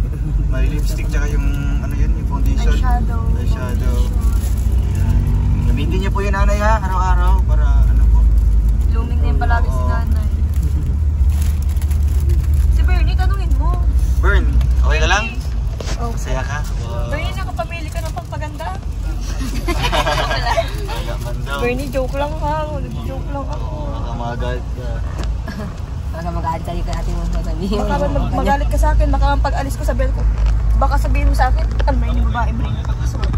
May lipstick tsaka yung ano yun, yung foundation. Eyeshadow. Eyeshadow. Gamitin niyo po yun, nanay ha, araw-araw para ano po. Blooming na yung palagi si Nanay. Si Bernie, tanungin mo. Burn, okay ka lang? Oh. Masaya ka? Wow. Bernie, nakapamili ka ng pampaganda? Wala man daw. Bernie, joke lang ha. Nag-joke lang ako. Baka magalit ka. Baka mag-aalit sa'yo ka natin mong sasabihin. Baka magalit ka sa akin, baka pag-alis ko sabihin ko, baka sabihin mo sa akin, may yung babae, Bernie, pagkasuot.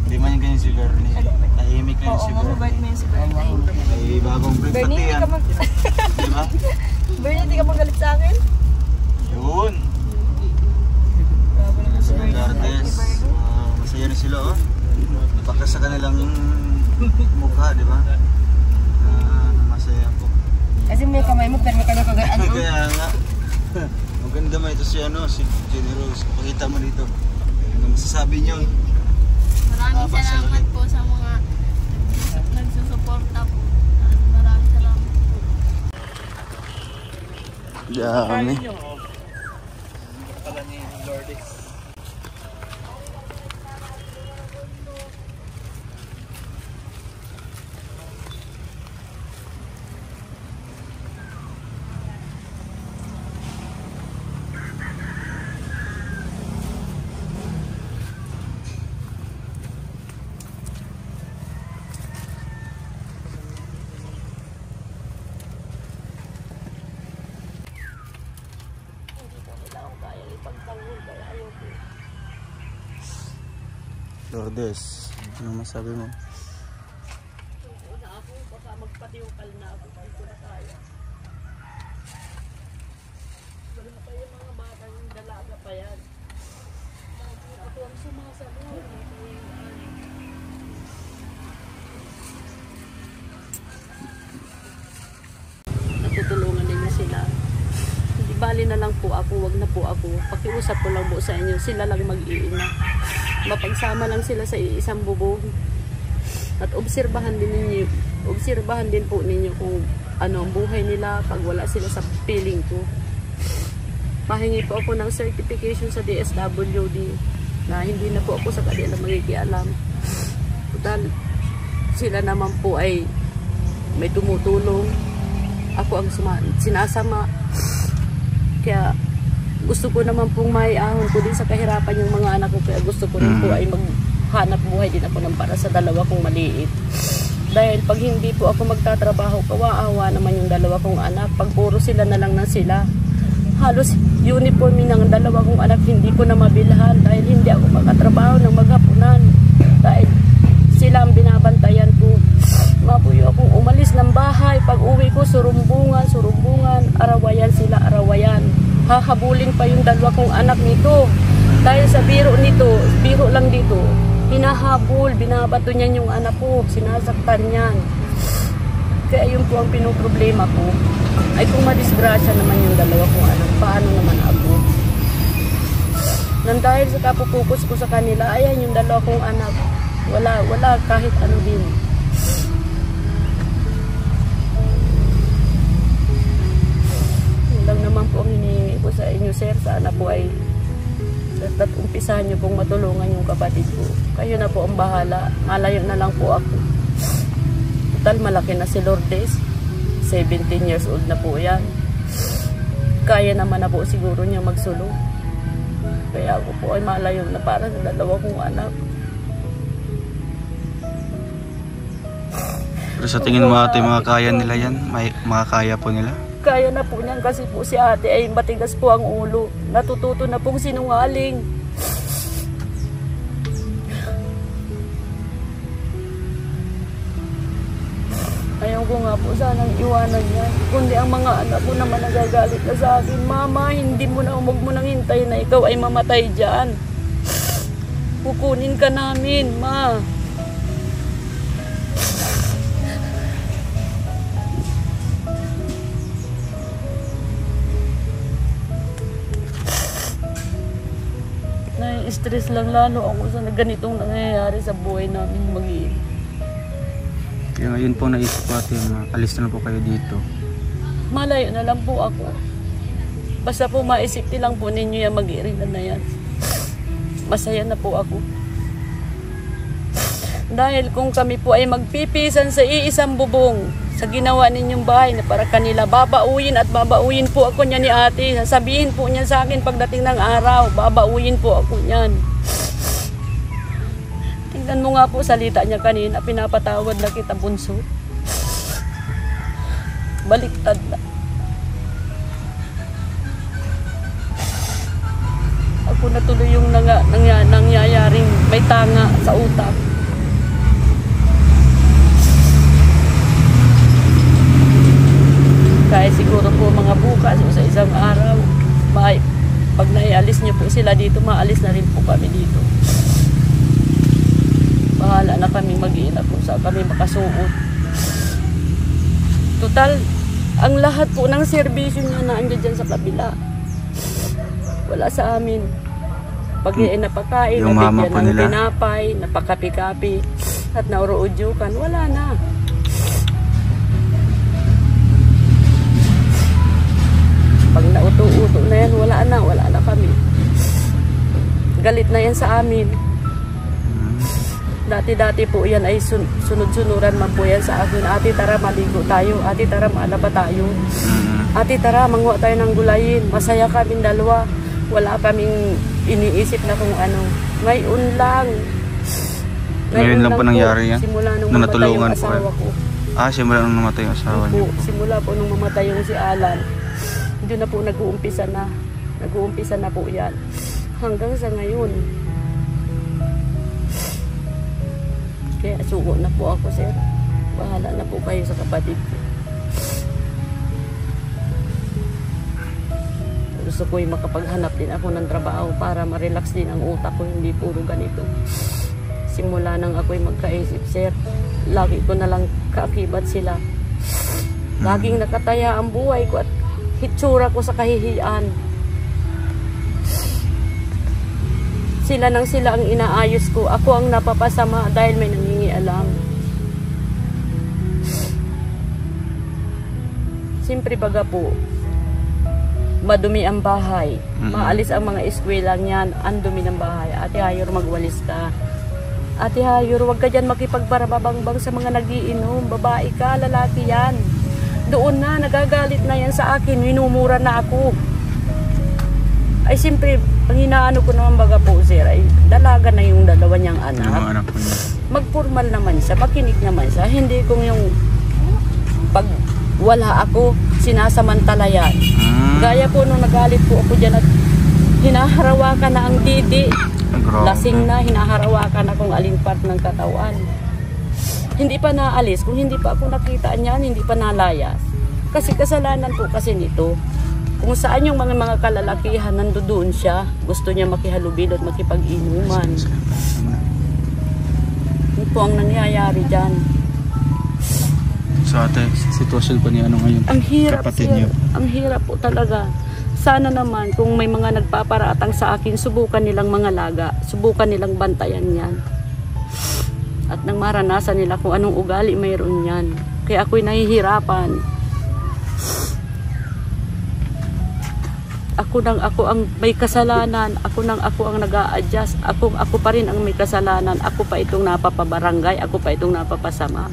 Hindi man yung ganyan si Bernie. Tahimik na yun si Oo, mabait Bernie. mo yun si Bernie. May bagong break Bernie, pati hindi yan. ka mag... Diba? Bernie, hindi ka magalit sa akin? Yun. Grabe naman si Bernie. Dartes. Masaya na sila oh. Napakas sa kanilang mukha, di ba? Masaya po. Kasi may kamay mo, pero may kamay kagaan mo. Kaya nga. Maganda mo ito si Jenny Rose. Pakita mo dito. Ano masasabi niyo? Maraming salamat po sa mga nagsusuporta po. Maraming salamat po. Dami. Lourdes, ano masabi mo? Ako, baka magpatiwakal na ako dito na kaya. Wala pa yung mga batang dalaga pa yan. Ako ang sumasagot. Natutulungan ninyo sila. Hindi bali na lang po ako, wag na po ako. Pakiusap ko lang po sa inyo, sila lang mag-iina. Mapagsama lang sila sa isang bubong. At obserbahan din po ninyo kung ano ang buhay nila pag wala sila sa piling ko. Pahingi po ako ng certification sa DSWD na hindi na po ako sa kanila magigialam. Dahil sila naman po ay may tumutulong. Ako ang sinasama. Kaya gusto ko naman pong maiahon ko din sa kahirapan yung mga anak ko. Kaya gusto ko rin po ay maghanap buhay din ako ng para sa dalawa kong maliit. Dahil pag hindi po ako magtatrabaho, kawaawa naman yung dalawa kong anak. Pag puro sila na lang na sila. Halos uniform ng dalawa kong anak hindi ko na mabilhan dahil hindi ako makatrabaho ng maghapunan. Dahil sila ang binabantayan ko. Mabuyo akong umalis ng bahay. Pag uwi ko, surumbungan, arawayan sila, arawayan. Hahabulin pa yung dalawa kong anak nito. Dahil sa biro nito, biro lang dito, hinahabol, binabato niyan yung anak ko, sinasaktan niyan. Kaya yun po ang pinoproblema ko. Ay kung madisgrasya naman yung dalawa kong anak, paano naman ako? Nang dahil sa kapupukus ko sa kanila, ayan yung dalawa kong anak, wala kahit ano din. Yun lang naman po ang hinihingi ko sa inyo, sir. Sana po ay at umpisahan niyo pong matulungan yung kapatid ko. Kayo na po ang bahala. Malayo na lang po ako. Total malaki na si Lourdes. 17 years old na po yan. Kaya naman na po siguro niya magsulong. Kaya ako po ay malayo na para sa dalawa kong anak. Pero sa tingin mo ate, mga kaya nila yan? Mga kaya po nila? Kaya na po niyan kasi po si ate ay matigas po ang ulo. Natututo na pong sinungaling. Ayaw ko nga po sanang iwanan yan. Kundi ang mga anak ko naman nagagalit na sa akin. Mama, hindi mo na, huwag mo nang hintayin na ikaw ay mamatay dyan. Kukunin ka namin, ma. Nai-stress lang lalo ako sa ganitong nangyayari sa buhay namin mag-iing. Kaya ngayon po naisip ko ate, alis na po kayo dito. Malayo na lang po ako. Basta po maisip lang po ninyo yan mag-iiringan na yan. Masaya na po ako. Dahil kung kami po ay magpipisan sa iisang bubong sa ginawa ninyong bahay na para kanila, babauyin at babauyin po ako niya ni ate. Sasabihin po niya sa akin pagdating ng araw, babauyin po ako niyan. Tingnan mo nga po salita niya kanina, pinapatawad na kita bunso. Baliktad na. Ako na tuloy yung nangyayaring may tanga sa utak. Kaya siguro po mga bukas o sa isang araw, pag naialis niyo po sila dito, maalis na rin po kami dito. Bahala na kami mag-iina kung saan kami makasuot. Total, ang lahat po ng serbisyo niya na andyan dyan sa kabila. Wala sa amin. Pag napakain, nabigyan ng tinapay, napakapi-kapi, at nauruudyukan, wala na. Pag nauto-uto na yan, wala na kami. Galit na yan sa amin. Dati-dati po yan ay sunod-sunuran man po yan sa akin. Ate, tara maligo tayo. Ate, tara maalaba tayo. Ate, tara manguha tayo ng gulayin. Masaya kaming dalawa. Wala kaming iniisip na kung ano. Ngayon lang. Ngayon lang po nangyari yan? Simula nung mamatay yung asawa ko. Simula nung namatay yung asawa niyo? Simula po nung mamatay yung si Alan. Doon na po nag-uumpisa na. Nag-uumpisa na po yan. Hanggang sa ngayon. Kaya suko na po ako, sir. Bahala na po kayo sa kapatid ko. Gusto ko yung makapaghanap din ako ng trabaho para ma-relax din ang utak ko. Hindi puro ganito. Simula nang ako'y magkaisip, sir. Lagi ko na lang kaakibat sila. Laging nakataya ang buhay ko at hitsura ko sa kahihiyan. Sila ang inaayos ko. Ako ang napapasama dahil may nangingialam. Siyempre baga po, madumi ang bahay. Maalis ang mga eskwela niyan, ang dumi ng bahay. Ate Hayor, magwalis ka. Ate Hayor, huwag ka dyan makipagbarababang sa mga nagiinom. Babae ka, lalaki yan. Doon na, nagagalit na yan sa akin. Minumura na ako. Ay siyempre, ang hinaano ko naman baga po, sir, ay dalaga na yung dalawa niyang anak. Yung anak ko niya. Magformal naman siya, makinig naman siya. Hindi kung yung pag wala ako, sinasamantala yan. Gaya po nung nagalit po ako dyan at hinaharawakan na ang didi. Lasing na, hinaharawakan na kung alin part ng katawan. Hindi pa naalis, kung hindi pa ako nakita niyan, hindi pa nalayas. Kasi kasalanan po kasi nito. Kung saan yung mga kalalakihan, nandoon siya. Gusto niya makihalubilo at makipag-inuman. Ito po ang nangyayari dyan. So ate, sitwasyon po niya ano ngayon? Ang hirap, kapatid sir. niyo? Ang hirap po talaga. Sana naman kung may mga nagpaparatang sa akin, subukan nilang mga laga. Subukan nilang bantayan yan. At nang maranasan nila kung anong ugali mayroon yan. Kaya ako'y nahihirapan. Ako ang may kasalanan, ako ang nag-a-adjust, ako pa rin ang may kasalanan, ako pa itong napapabarangay, ako pa itong napapasama.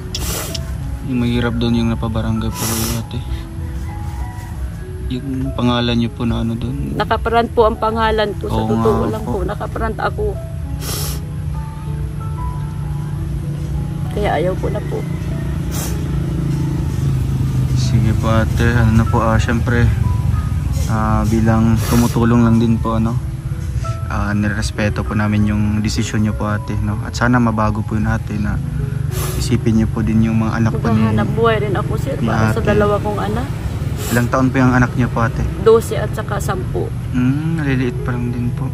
Yung mahirap doon yung napabarangay po ate. Yung pangalan niyo po na ano doon? Nakaparant po ang pangalan ko, sa Oo totoo nga lang po. po, nakaparant ako. Kaya ayaw ko na po. Sige po ate, ano na po, syempre bilang tumutulong lang din po ano, nirespeto po namin yung desisyon niyo po ate, no? At sana mabago po yun ate, na isipin niyo po din yung mga anak po ni Maghahanap buhay rin ako, sir, para sa ate. dalawa kong anak. Ilang taon po yung anak niyo po ate? 12 at saka 10. Naliliit pa lang din po.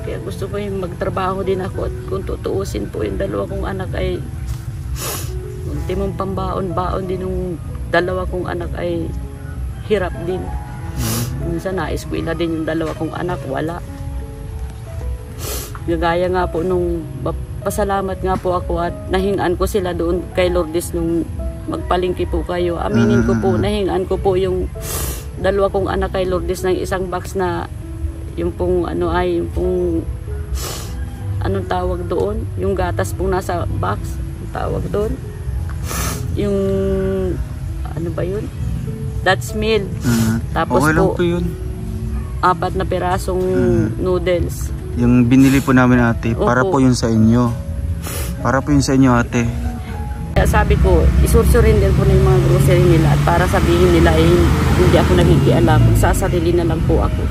Kaya gusto ko yung magtrabaho din ako at kung tutuusin po yung dalawa kong anak ay ultimong pambaon-baon din yung dalawa kong anak ay hirap din. Minsan na-eskwela din yung dalawa kong anak, wala. Gagaya nga po nung pasalamat nga po ako at nahingaan ko sila doon kay Lourdes nung magpalingki po kayo. Aminin ko po, nahingaan ko po yung dalawa kong anak kay Lourdes ng isang box na yung pong ano ay, yung pong anong tawag doon? Yung gatas pong nasa box, yung tawag doon. Yung ano ba yun? That's meal. Tapos okay lang po, po yun. 4 na pirasong noodles. Yung binili po namin ate, para Opo. po yun sa inyo. Para po yun sa inyo ate. Kaya sabi ko, isursurrender ko na yung mga grocery nila at para sabihin nila eh, hindi ako nakikialam. Magsasarili na lang po ako.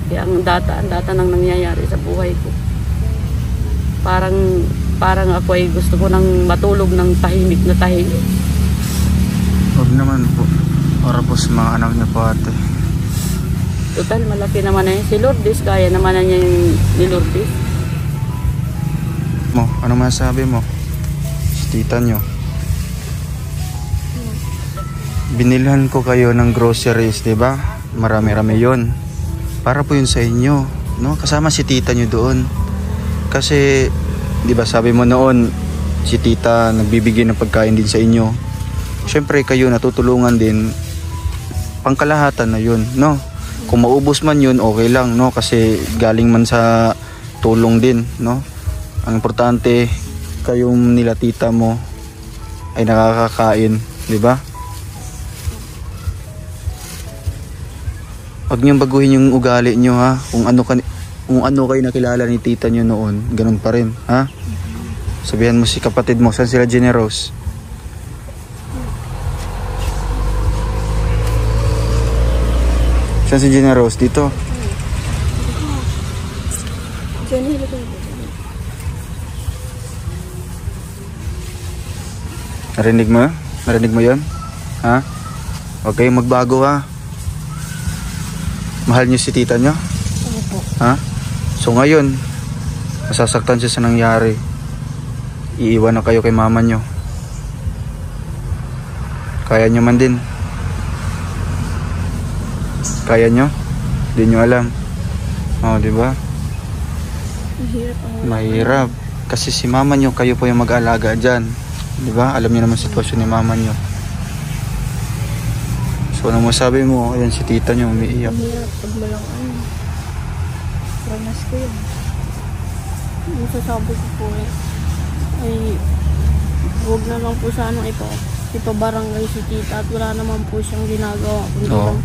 Kaya ang data nang nangyayari sa buhay ko. Parang ako ay gusto ko nang matulog ng tahimik na tahimik. Huwag naman po. Para po sa mga anak niya po ate. Total, malaki naman na yun. Si Lourdes, kaya naman na niya yung ni Lourdes. Mo, ano masabi mo? Si tita nyo. Binilhan ko kayo ng groceries, diba? Marami-rami yun. Para po yun sa inyo, no? Kasama si tita nyo doon. Kasi, diba sabi mo noon, si tita nagbibigay ng pagkain din sa inyo. Siyempre kayo natutulungan din. Pangkalahatan na yun, no? Kung maubos man yun, okay lang, no? Kasi galing man sa tulong din, no? Ang importante, kayong nila tita mo ay nakakakain, di ba? Huwag niyong baguhin yung ugali niyo, ha? Kung ano kayo nakilala ni tita niyo noon, ganun pa rin, ha? Sabihan mo si kapatid mo, saan sila generous? Saan si generous? Dito. Narinig mo? Narinig mo yun? Ha? Huwag kayong magbago, ha? Mahal niyo si tita niyo? Ha? So ngayon, masasaktan siya sa nangyari. Iiwan na kayo kay mama niyo. Kaya niyo man din. Kaya niyo? Di niyo alam. Oh, di ba? Mahirap. Kasi si mama niyo, kayo po yung mag-alaga diyan. Di ba? Alam niyo naman sitwasyon ni mama niyo. So ano masabi mo? Ayan si tita niyo umiiyak. Hirap pag walang ano. Ranas ko yun. Yung sasabi ko po ay huwag na lang po sana ipabarangay si tita at wala naman po siyang ginagawa. Kundi lang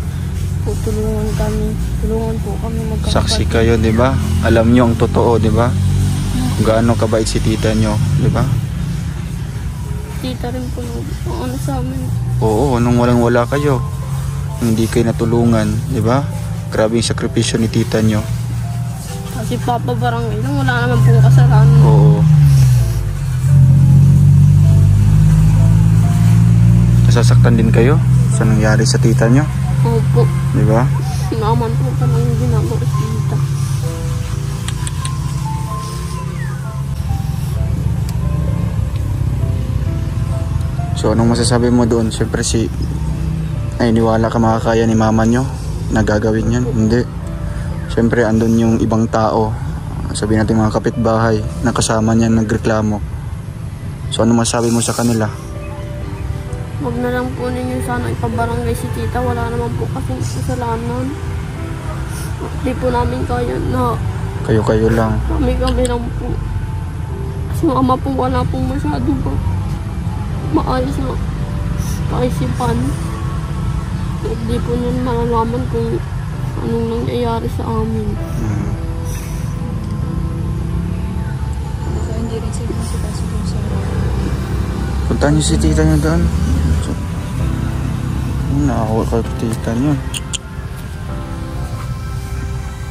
po tulungan kami. Tulungan po kami magkakapatid. Saksi kayo, di ba? Alam niyo ang totoo, di ba? gaano kabait si tita nyo, di ba? Tita rin po ang ano sa amin. Oo, nung walang-wala kayo, hindi kayo natulungan, di ba? Grabe yung sakripisyo ni tita nyo. Kasi Papa Barangay lang, wala naman pong kasalanan. Oo. Nasasaktan din kayo sa nangyari sa tita nyo, Opo. di ba? Naman po pa lang yung ginagawa sa tita. So anong masasabi mo doon? Siyempre ay niwala ka makakaya ni mama nyo na gagawin yun? Hindi. Siyempre andun yung ibang tao, sabihin natin mga kapitbahay na kasama niya nagreklamo. So ano masasabi mo sa kanila? Huwag na lang po ninyo sana ipabarangay si tita. Wala naman po kasing kasalanan. Hindi po namin kaya na Kayo-kayo lang. kami lang po. Kasi mama po wala pong masyado po maayos na kaisipan. Hindi po nyo malalaman kung anong nangyayari sa amin. So, hindi rin sila masikaso dun sa... Puntahan niyo si tita niyo doon. Nakakuha ka tita niyo.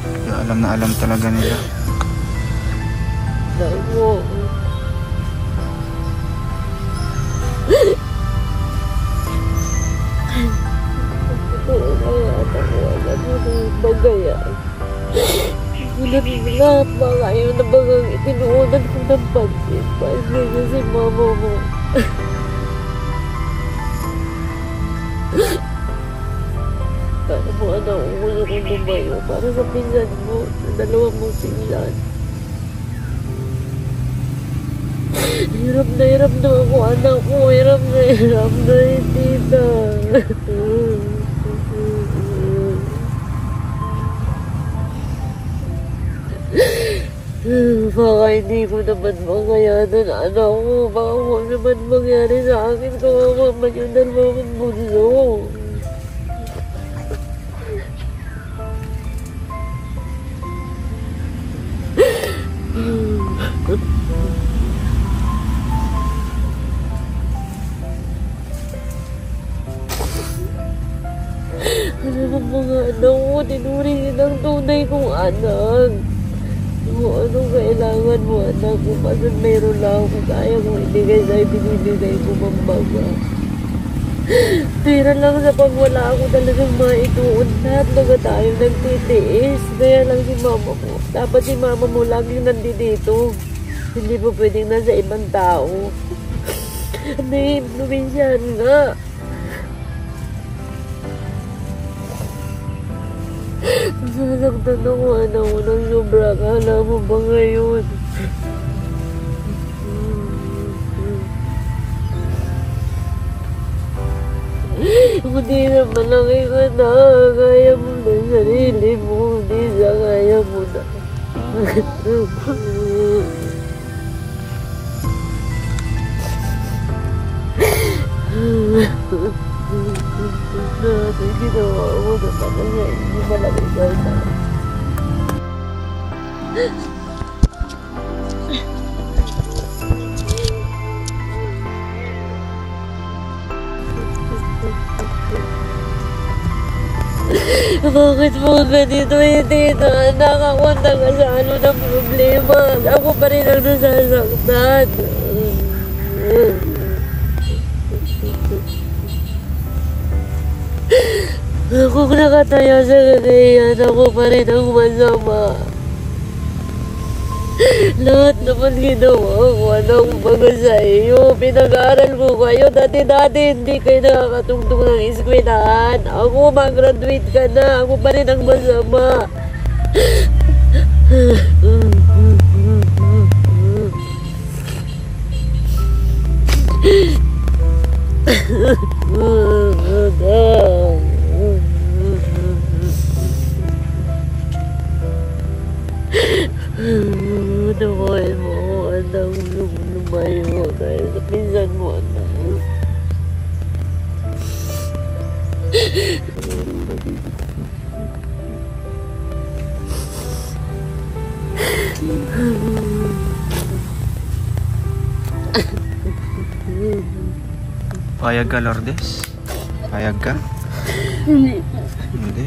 Kaya alam na alam talaga nila. Ako. Bagayan. Lahat mga yun na bagang itinuunan ko ng pansin. Pansin niya si mama mo. Para mo anak, ulo kong lumayo para sa pinsan mo, sa dalawang mong pinsan. Hirap na ako, anak mo. Hirap na yung tita. Baka hindi ko naman makayanan, anak mo. Baka huwag naman mangyari sa akin kung ako man yung dalawang bunso. Ano naman mga anak mo, tinuringin ang tunay kong anak. Kung anong kailangan mo, anak, kung pasan mayroon lang ako, kaya kong ibigay sa'yo, binibigay ko mambaga. Pera lang sa pagwala ako talagang maituon. Lahat na tayo nagtitiis. Kaya lang si mama mo. Dapat si mama mo laging nandito. Hindi po pwedeng nasa ibang tao. May influensyahan nga. Nasasaktan ako, anak mo, ng sobra. Kala mo ba ngayon? Hindi naman lang ikaw na. Kaya mo na sarili mo. Hindi sa kaya mo na. Natin ginawa mo na talaga. Hindi malaki ka na. Bakit mo ganito hindi na nakakunta ka sa ano ng problema? Ako pa rin ang nasasaktan. Kung nakatayo sa kakayan, ako pa rin ang masama. Lahat naman ginawa ko, anong bago sa iyo. Pinag-aaral ko kayo, dati-dati hindi kayo nakakatungtong ng eskwelahan. Ako, mag-graduate ka na, ako pa rin ang masama. Nakuhin mo ako, anak, lumayo dahil sa pinsan mo, anak. Payag ka, Lourdes? Payag ka? Hindi. Hindi.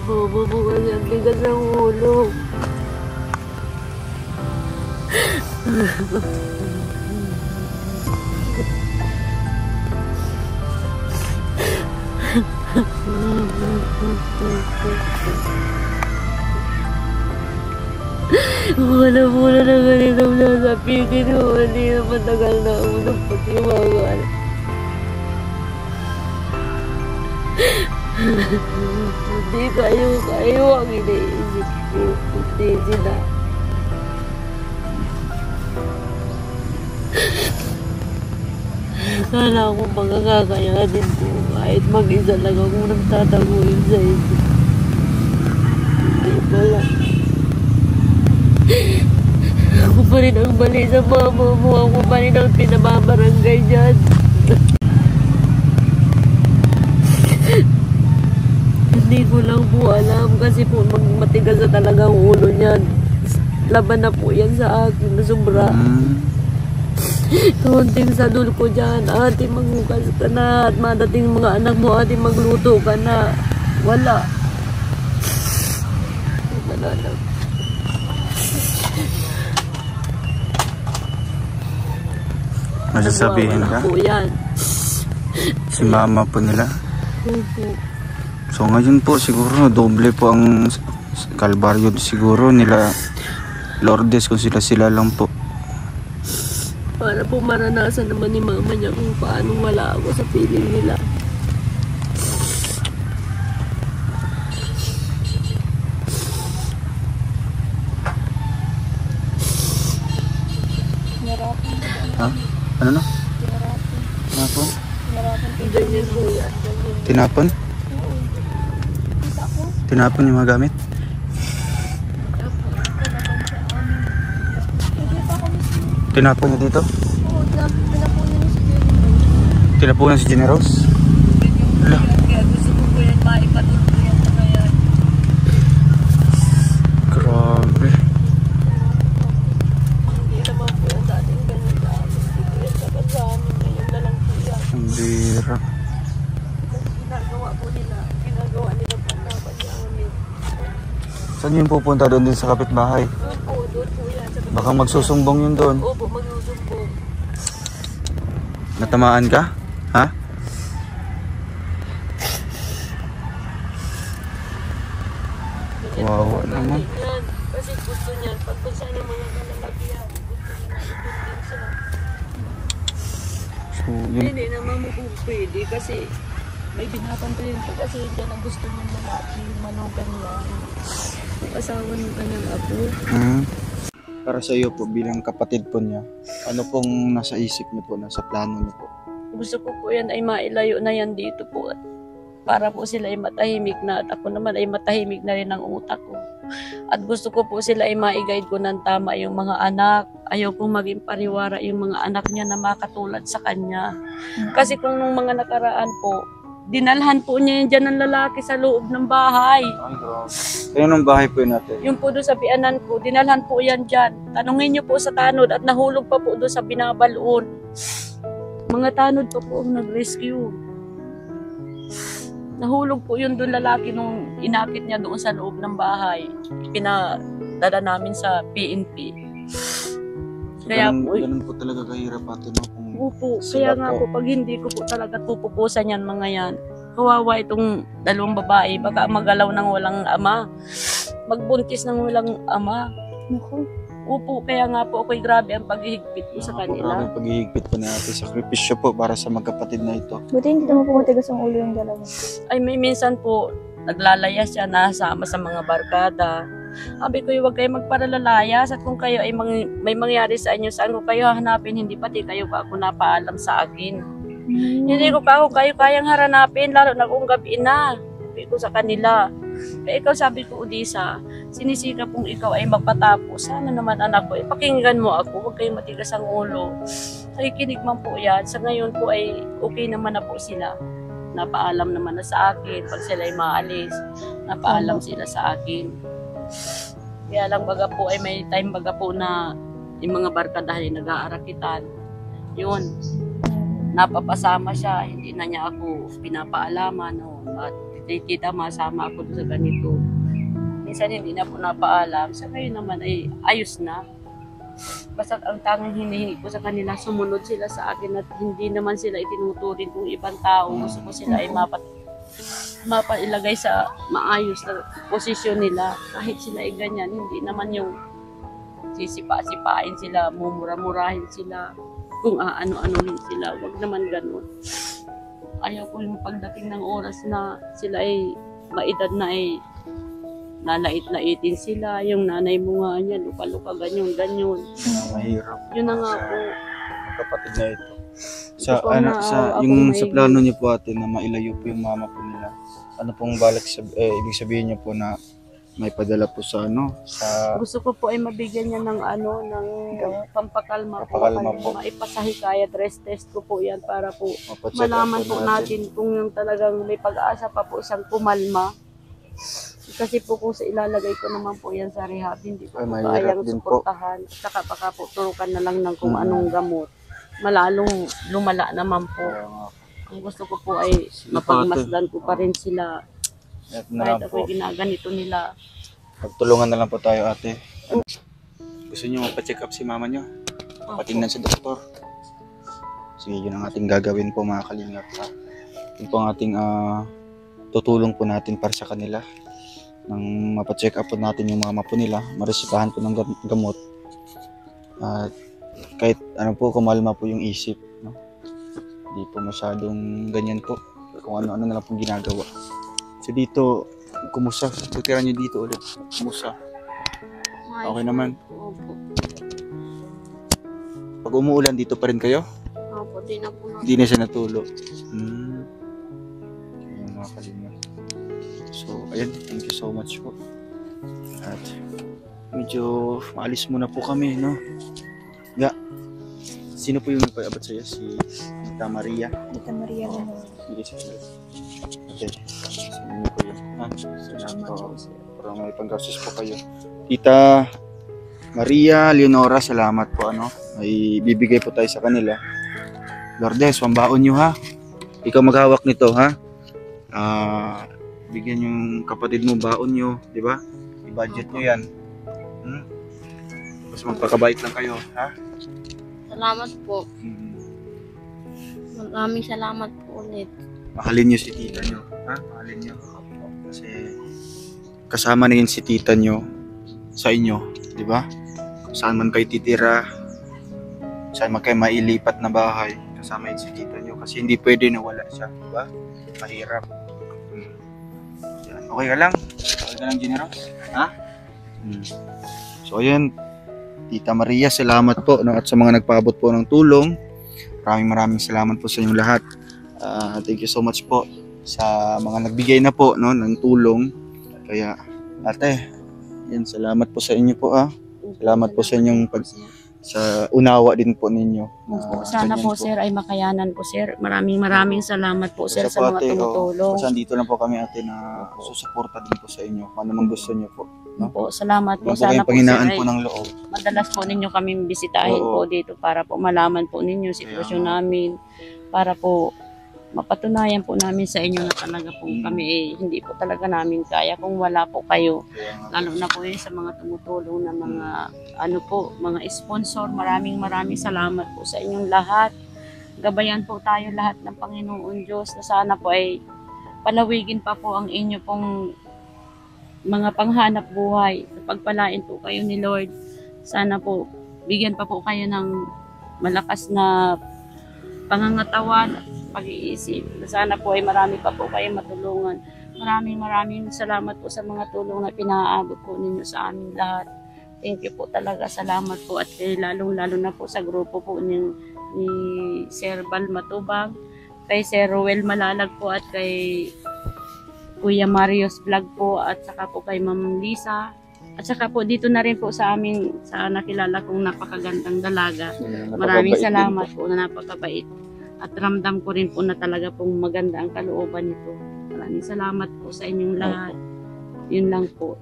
Bobo po kasi ang bigat ng ulo. Wala na ganitong nasapitin ko. Hindi na matagal na ako ng pagkiwagal. Hindi kayo ang iniisip ko. Hindi sila. Kala ko magkakayanin ko kahit mag-isa lang ako nagtataguin sa inyo. Hindi pala. Ako pa rin ang mali sa mama mo. Ako pa rin ang pinababarangay dyan. Hindi ko lang po alam kasi po matigas na talaga ang ulo niyan. Laban na po yan sa akin na sobra. Kaunting sadul ko dyan, ate maghugas ka na at madating mga anak mo, ate magluto ka na. Wala. Wala lang. Masasabihin Wala ka? po yan. Si mama po nila? Opo. So ngayon po siguro doble po ang kalbaryo siguro nila Lourdes kung sila lang po. Para po maranasan naman ni mama niya kung paano wala ako sa piling nila. Ha? Ano no? Tinapon? Ganyan po yan. Tinapon? Tinapon yung mga gamit? Tinapon niya dito? Oo, tinapunan niya si Jenny. Tinapunan si Generos? Wala. Kaya gusto ko po yan maipatuloy yan na yan. Grabe. Hindi naman po yung dating ganun sa amin. Hindi po yan sapat sa amin. Ngayon na lang po yan. Ang bira. Ginagawa nila po laban sa amin. Saan yun pupunta doon din sa kapitbahay? Doon po yan. Baka magsusumbong yun doon. Opo, magsusumbong. Natamaan ka? Ha? Wow, naman. Yan. Kasi gusto niyan, pag kung saan yung mga kalalagyan, gusto niya nakikita siya. So, yun. Hindi naman mo po pwede kasi may binapantayin po kasi dyan ang gusto niya malaki, manugan lang. Asawa ng kanyang apo. Para sa iyo po, bilang kapatid po niya, ano pong nasa isip niyo po, nasa plano niyo po? Gusto ko po yan ay mailayo na yan dito po. Para po sila ay matahimik na at ako naman ay matahimik na rin ang utak ko. At gusto ko po sila ay ma-guide ko ng tama yung mga anak. Ayaw kong maging pariwara yung mga anak niya na makatulad sa kanya. Kasi kung nung mga nakaraan po, dinalhan po niya yan dyan ng lalaki sa loob ng bahay. Ay, grabe. Kaya nung bahay po yun natin? Yung po doon sa bianan ko, dinalhan po yan dyan. Tanungin niyo po sa tanod at nahulog pa po doon sa binabalon. Mga tanod pa po ang nag-rescue. Nahulog po yun doon lalaki nung inakit niya doon sa loob ng bahay. Pinadala namin sa PNP. Kaya po, ganun po talaga kahirap ate, no? Kung opo, sila kaya nga po, pag hindi ko po talaga pupupusan yan mga yan, kawawa itong dalawang babae, baka magalaw ng walang ama, magbuntis ng walang ama. Naku, opo, kaya nga po ako'y grabe ang paghihigpit ko sa kanila. Grabe paghihigpit po ni ate, sakripisyo po para sa magkapatid na ito. Buti hindi naman po matigas ang ulo yung dalawa. Ay may minsan po, naglalaya siya, nasama sa mga barkada. Sabi ko, huwag kayo magparalalayas at kung kayo ay may mangyari sa inyo, saan ko kayo hahanapin, hindi pati kayo pa ako napaalam sa akin. Hindi ko pa ako kayo kayang haranapin, lalo na kung gabi na. Sabi ko sa kanila. Kaya ikaw sabi ko, Odisa, sinisikap kung ikaw ay magpatapos. Sana naman anak ko, pakinggan mo ako, huwag kayong matigas ang ulo. Nakikinig man po yan. Sa ngayon po ay okay naman na po sila. Napaalam naman na sa akin. Pag sila ay maalis, napaalam sila sa akin. Kaya lang baga po ay may time baga po na yung mga barkadahan ay nag-aarakitan. Yun. Napapasama siya, hindi na niya ako pinapaalaman. No? At tita, masama ako sa ganito. Minsan hindi na po napaalam. Sa ngayon naman ay ayos na. Basta ang tanging hinihingi ko sa kanila, sumunod sila sa akin at hindi naman sila itinuturin kung ibang tao. Gusto ko sila ay mapailagay sa maayos na posisyon nila. Kahit sila ay ganyan, hindi naman yung sisipa-sipain sila, mumura-murahin sila, kung aano-anuhin sila. Wag naman ganun. Ayaw ko yung pagdating ng oras na sila ay maedad na ay lalait-laitin sila. Yung nanay mo nga niya, luka-luka, ganyan. Mahirap. Yun na nga po. Kapatid na ito. Sa plano niyo po ate na mailayo po yung mama po nila. Ano pong ibig sabihin niyo po na may padala po sa gusto ko po ay mabigyan niya ng ng pampakalma po. Maipasahikayat, rest test ko po yan para po malaman po natin kung yung talagang may pag-asa pa po siyang pumalma. Kasi po kung sa ilalagay ko naman po yan sa rehab, hindi po kayang suportahan. At saka baka po turukan na lang ng kung anong gamot. Malalong lumala naman po. Ang gusto ko po ay mapagmasdan ko pa rin sila. Kahit ako'y ginaganito nila. Pagtulungan na lang po tayo ate. Gusto niyo mapacheck up si mama niyo? Patingnan si doktor. Sige, yun ang ating gagawin po mga kalingap. Yun po ang ating tutulong po natin para sa kanila. Nang mapacheck up po natin yung mama po nila, maresitahan po ng gamot. At kahit ano po, kumalma po yung isip. No? Hindi po masyadong ganyan po. Kung ano-ano na lang pong ginagawa. So dito, kumusta? Tutira nyo dito ulit. Kumusta? Okay naman. Pag umuulan, dito pa rin kayo? Opo, di na po na. Hindi na siya natulog. Ayun mga kalingap. So, ayan. Thank you so much po. At medyo maalis muna po kami, no? Sino po yung nagpayabot sa'yo? Si Tita Maria? Tita Maria lang. Okay. Sino niyo po yun? Salamat po. Para may panggasos po kayo. Tita Maria, Leonora, salamat po. May bibigay po tayo sa kanila. Lourdes, pambaon nyo ha. Ikaw maghawak nito ha. Bigyan yung kapatid mo baon nyo. Diba? I-budget nyo yan. Tapos magpakabait lang kayo ha. Salamat po. Maraming salamat po ulit. Mahalin nyo si tita nyo. Ha? Mahalin nyo. Kasi kasama na yun si tita nyo sa inyo. Diba? Saan man kayo titira, saan man kayo mailipat na bahay, kasama yun si tita nyo. Kasi hindi pwede na wala siya. Diba? Mahirap. Yan. Okay ka lang? Okay ka lang, General? Ha? So ayan, Tita Maria, salamat po at sa mga nagpaabot po ng tulong. Maraming salamat po sa inyong lahat. Thank you so much po sa mga nagbigay na po ng tulong. Kaya ate, yan, salamat po sa inyo po Salamat po sa inyong sa unawa din po ninyo. Sana po sir ay makayanan po sir. Maraming salamat po sir sa mga tumutulong. Kasi andito lang po kami ate na susuporta din po sa inyo. Kung ano man gusto niyo po. No? Po, salamat po. Sana po sir ay po ng loob. Madalas po ninyo kami bisitahin po dito para po malaman po ninyo sitwasyon namin. Para po mapatunayan po namin sa inyo na talaga po kami hindi po talaga namin kaya kung wala po kayo. Lalo na po sa mga tumutulong na mga mga sponsor. Maraming salamat po sa inyong lahat. Gabayan po tayo lahat ng Panginoon Diyos na sana po ay palawigin pa po ang inyo pong mga panghanap buhay. Pagpalain po kayo ni Lord. Sana po bigyan pa po kayo ng malakas na pangangatawan, pag-iisip. Sana po ay marami pa po kayo matulungan. Maraming salamat po sa mga tulong na pinaabot po ninyo sa amin lahat. Thank you po talaga. Salamat po at lalong-lalo na po sa grupo po ni Sir Bal Matubang, kay Sir Roel Malalag po at kay Kuya Marios Vlog po at saka po kay Ma'am Lisa. At saka po dito na rin po sa amin sa nakilala kong napakagandang dalaga. Maraming salamat po na napakabait. At ramdam ko rin po na talaga pong maganda ang kalooban nito. Maraming salamat po sa inyong lahat. Yun lang po.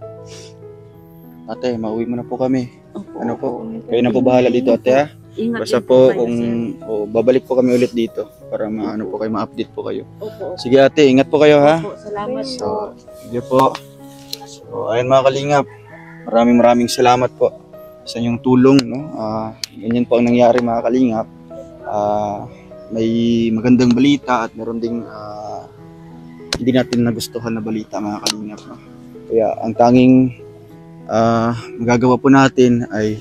Ate, mauwi mo na po kami. Opo, Ano po? opo. Kayo na po bahala dito, ate, ha? Ingat Basta din po kayo, kung sir. babalik po kami ulit dito para maano po kayo, ma-update po kayo. Opo, Sige ate, ingat po kayo, ha? opo. Salamat po. So, sige po. So, ayun mga kalingap. Maraming salamat po sa inyong tulong, no? Ganyan po ang nangyari mga kalingap. May magandang balita at meron ding hindi natin nagustuhan na balita mga kalingap, no? Kaya ang tanging magagawa po natin ay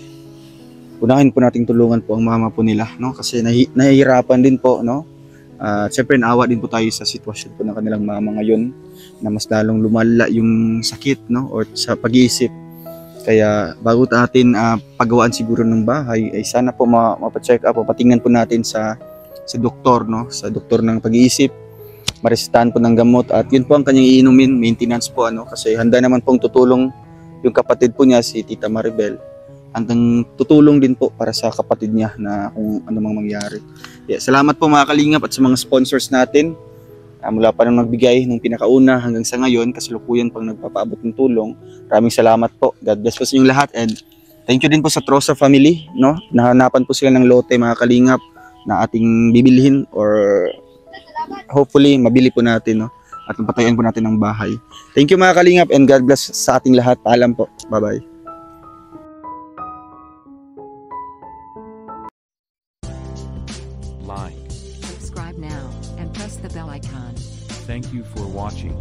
unahin po nating tulungan po ang mama po nila, no? Kasi nahihirapan din po, no? Siyempre naawa din po tayo sa sitwasyon po ng kanilang mama ngayon na mas lalong lumala yung sakit, no? Or sa pag-iisip. Kaya bago natin pagawaan siguro ng bahay ay sana po mapacheck up o patingnan po natin sa doktor, no? Sa doktor ng pag-iisip, maresetahan po ng gamot at yun po ang kanyang iinumin, maintenance po, ano? Kasi handa naman pong tutulong yung kapatid po niya, si Tita Maribel. Handang tutulong din po para sa kapatid niya na kung ano mang mangyari. Yeah, salamat po mga kalingap at sa mga sponsors natin. Mula pa nang nagbigay nung pinakauna hanggang sa ngayon, kasalukuyan pang nagpapaabot ng tulong. Maraming salamat po. God bless po sa inyong lahat and thank you din po sa Trosa family, no? Nahanapan po sila ng lote mga kalingap na ating bibilhin or hopefully mabili po natin, no? At napatayan po natin ng bahay. Thank you mga kalingap and God bless sa ating lahat. Paalam po. Bye-bye. Like, Subscribe now and press the bell icon. thank you for watching.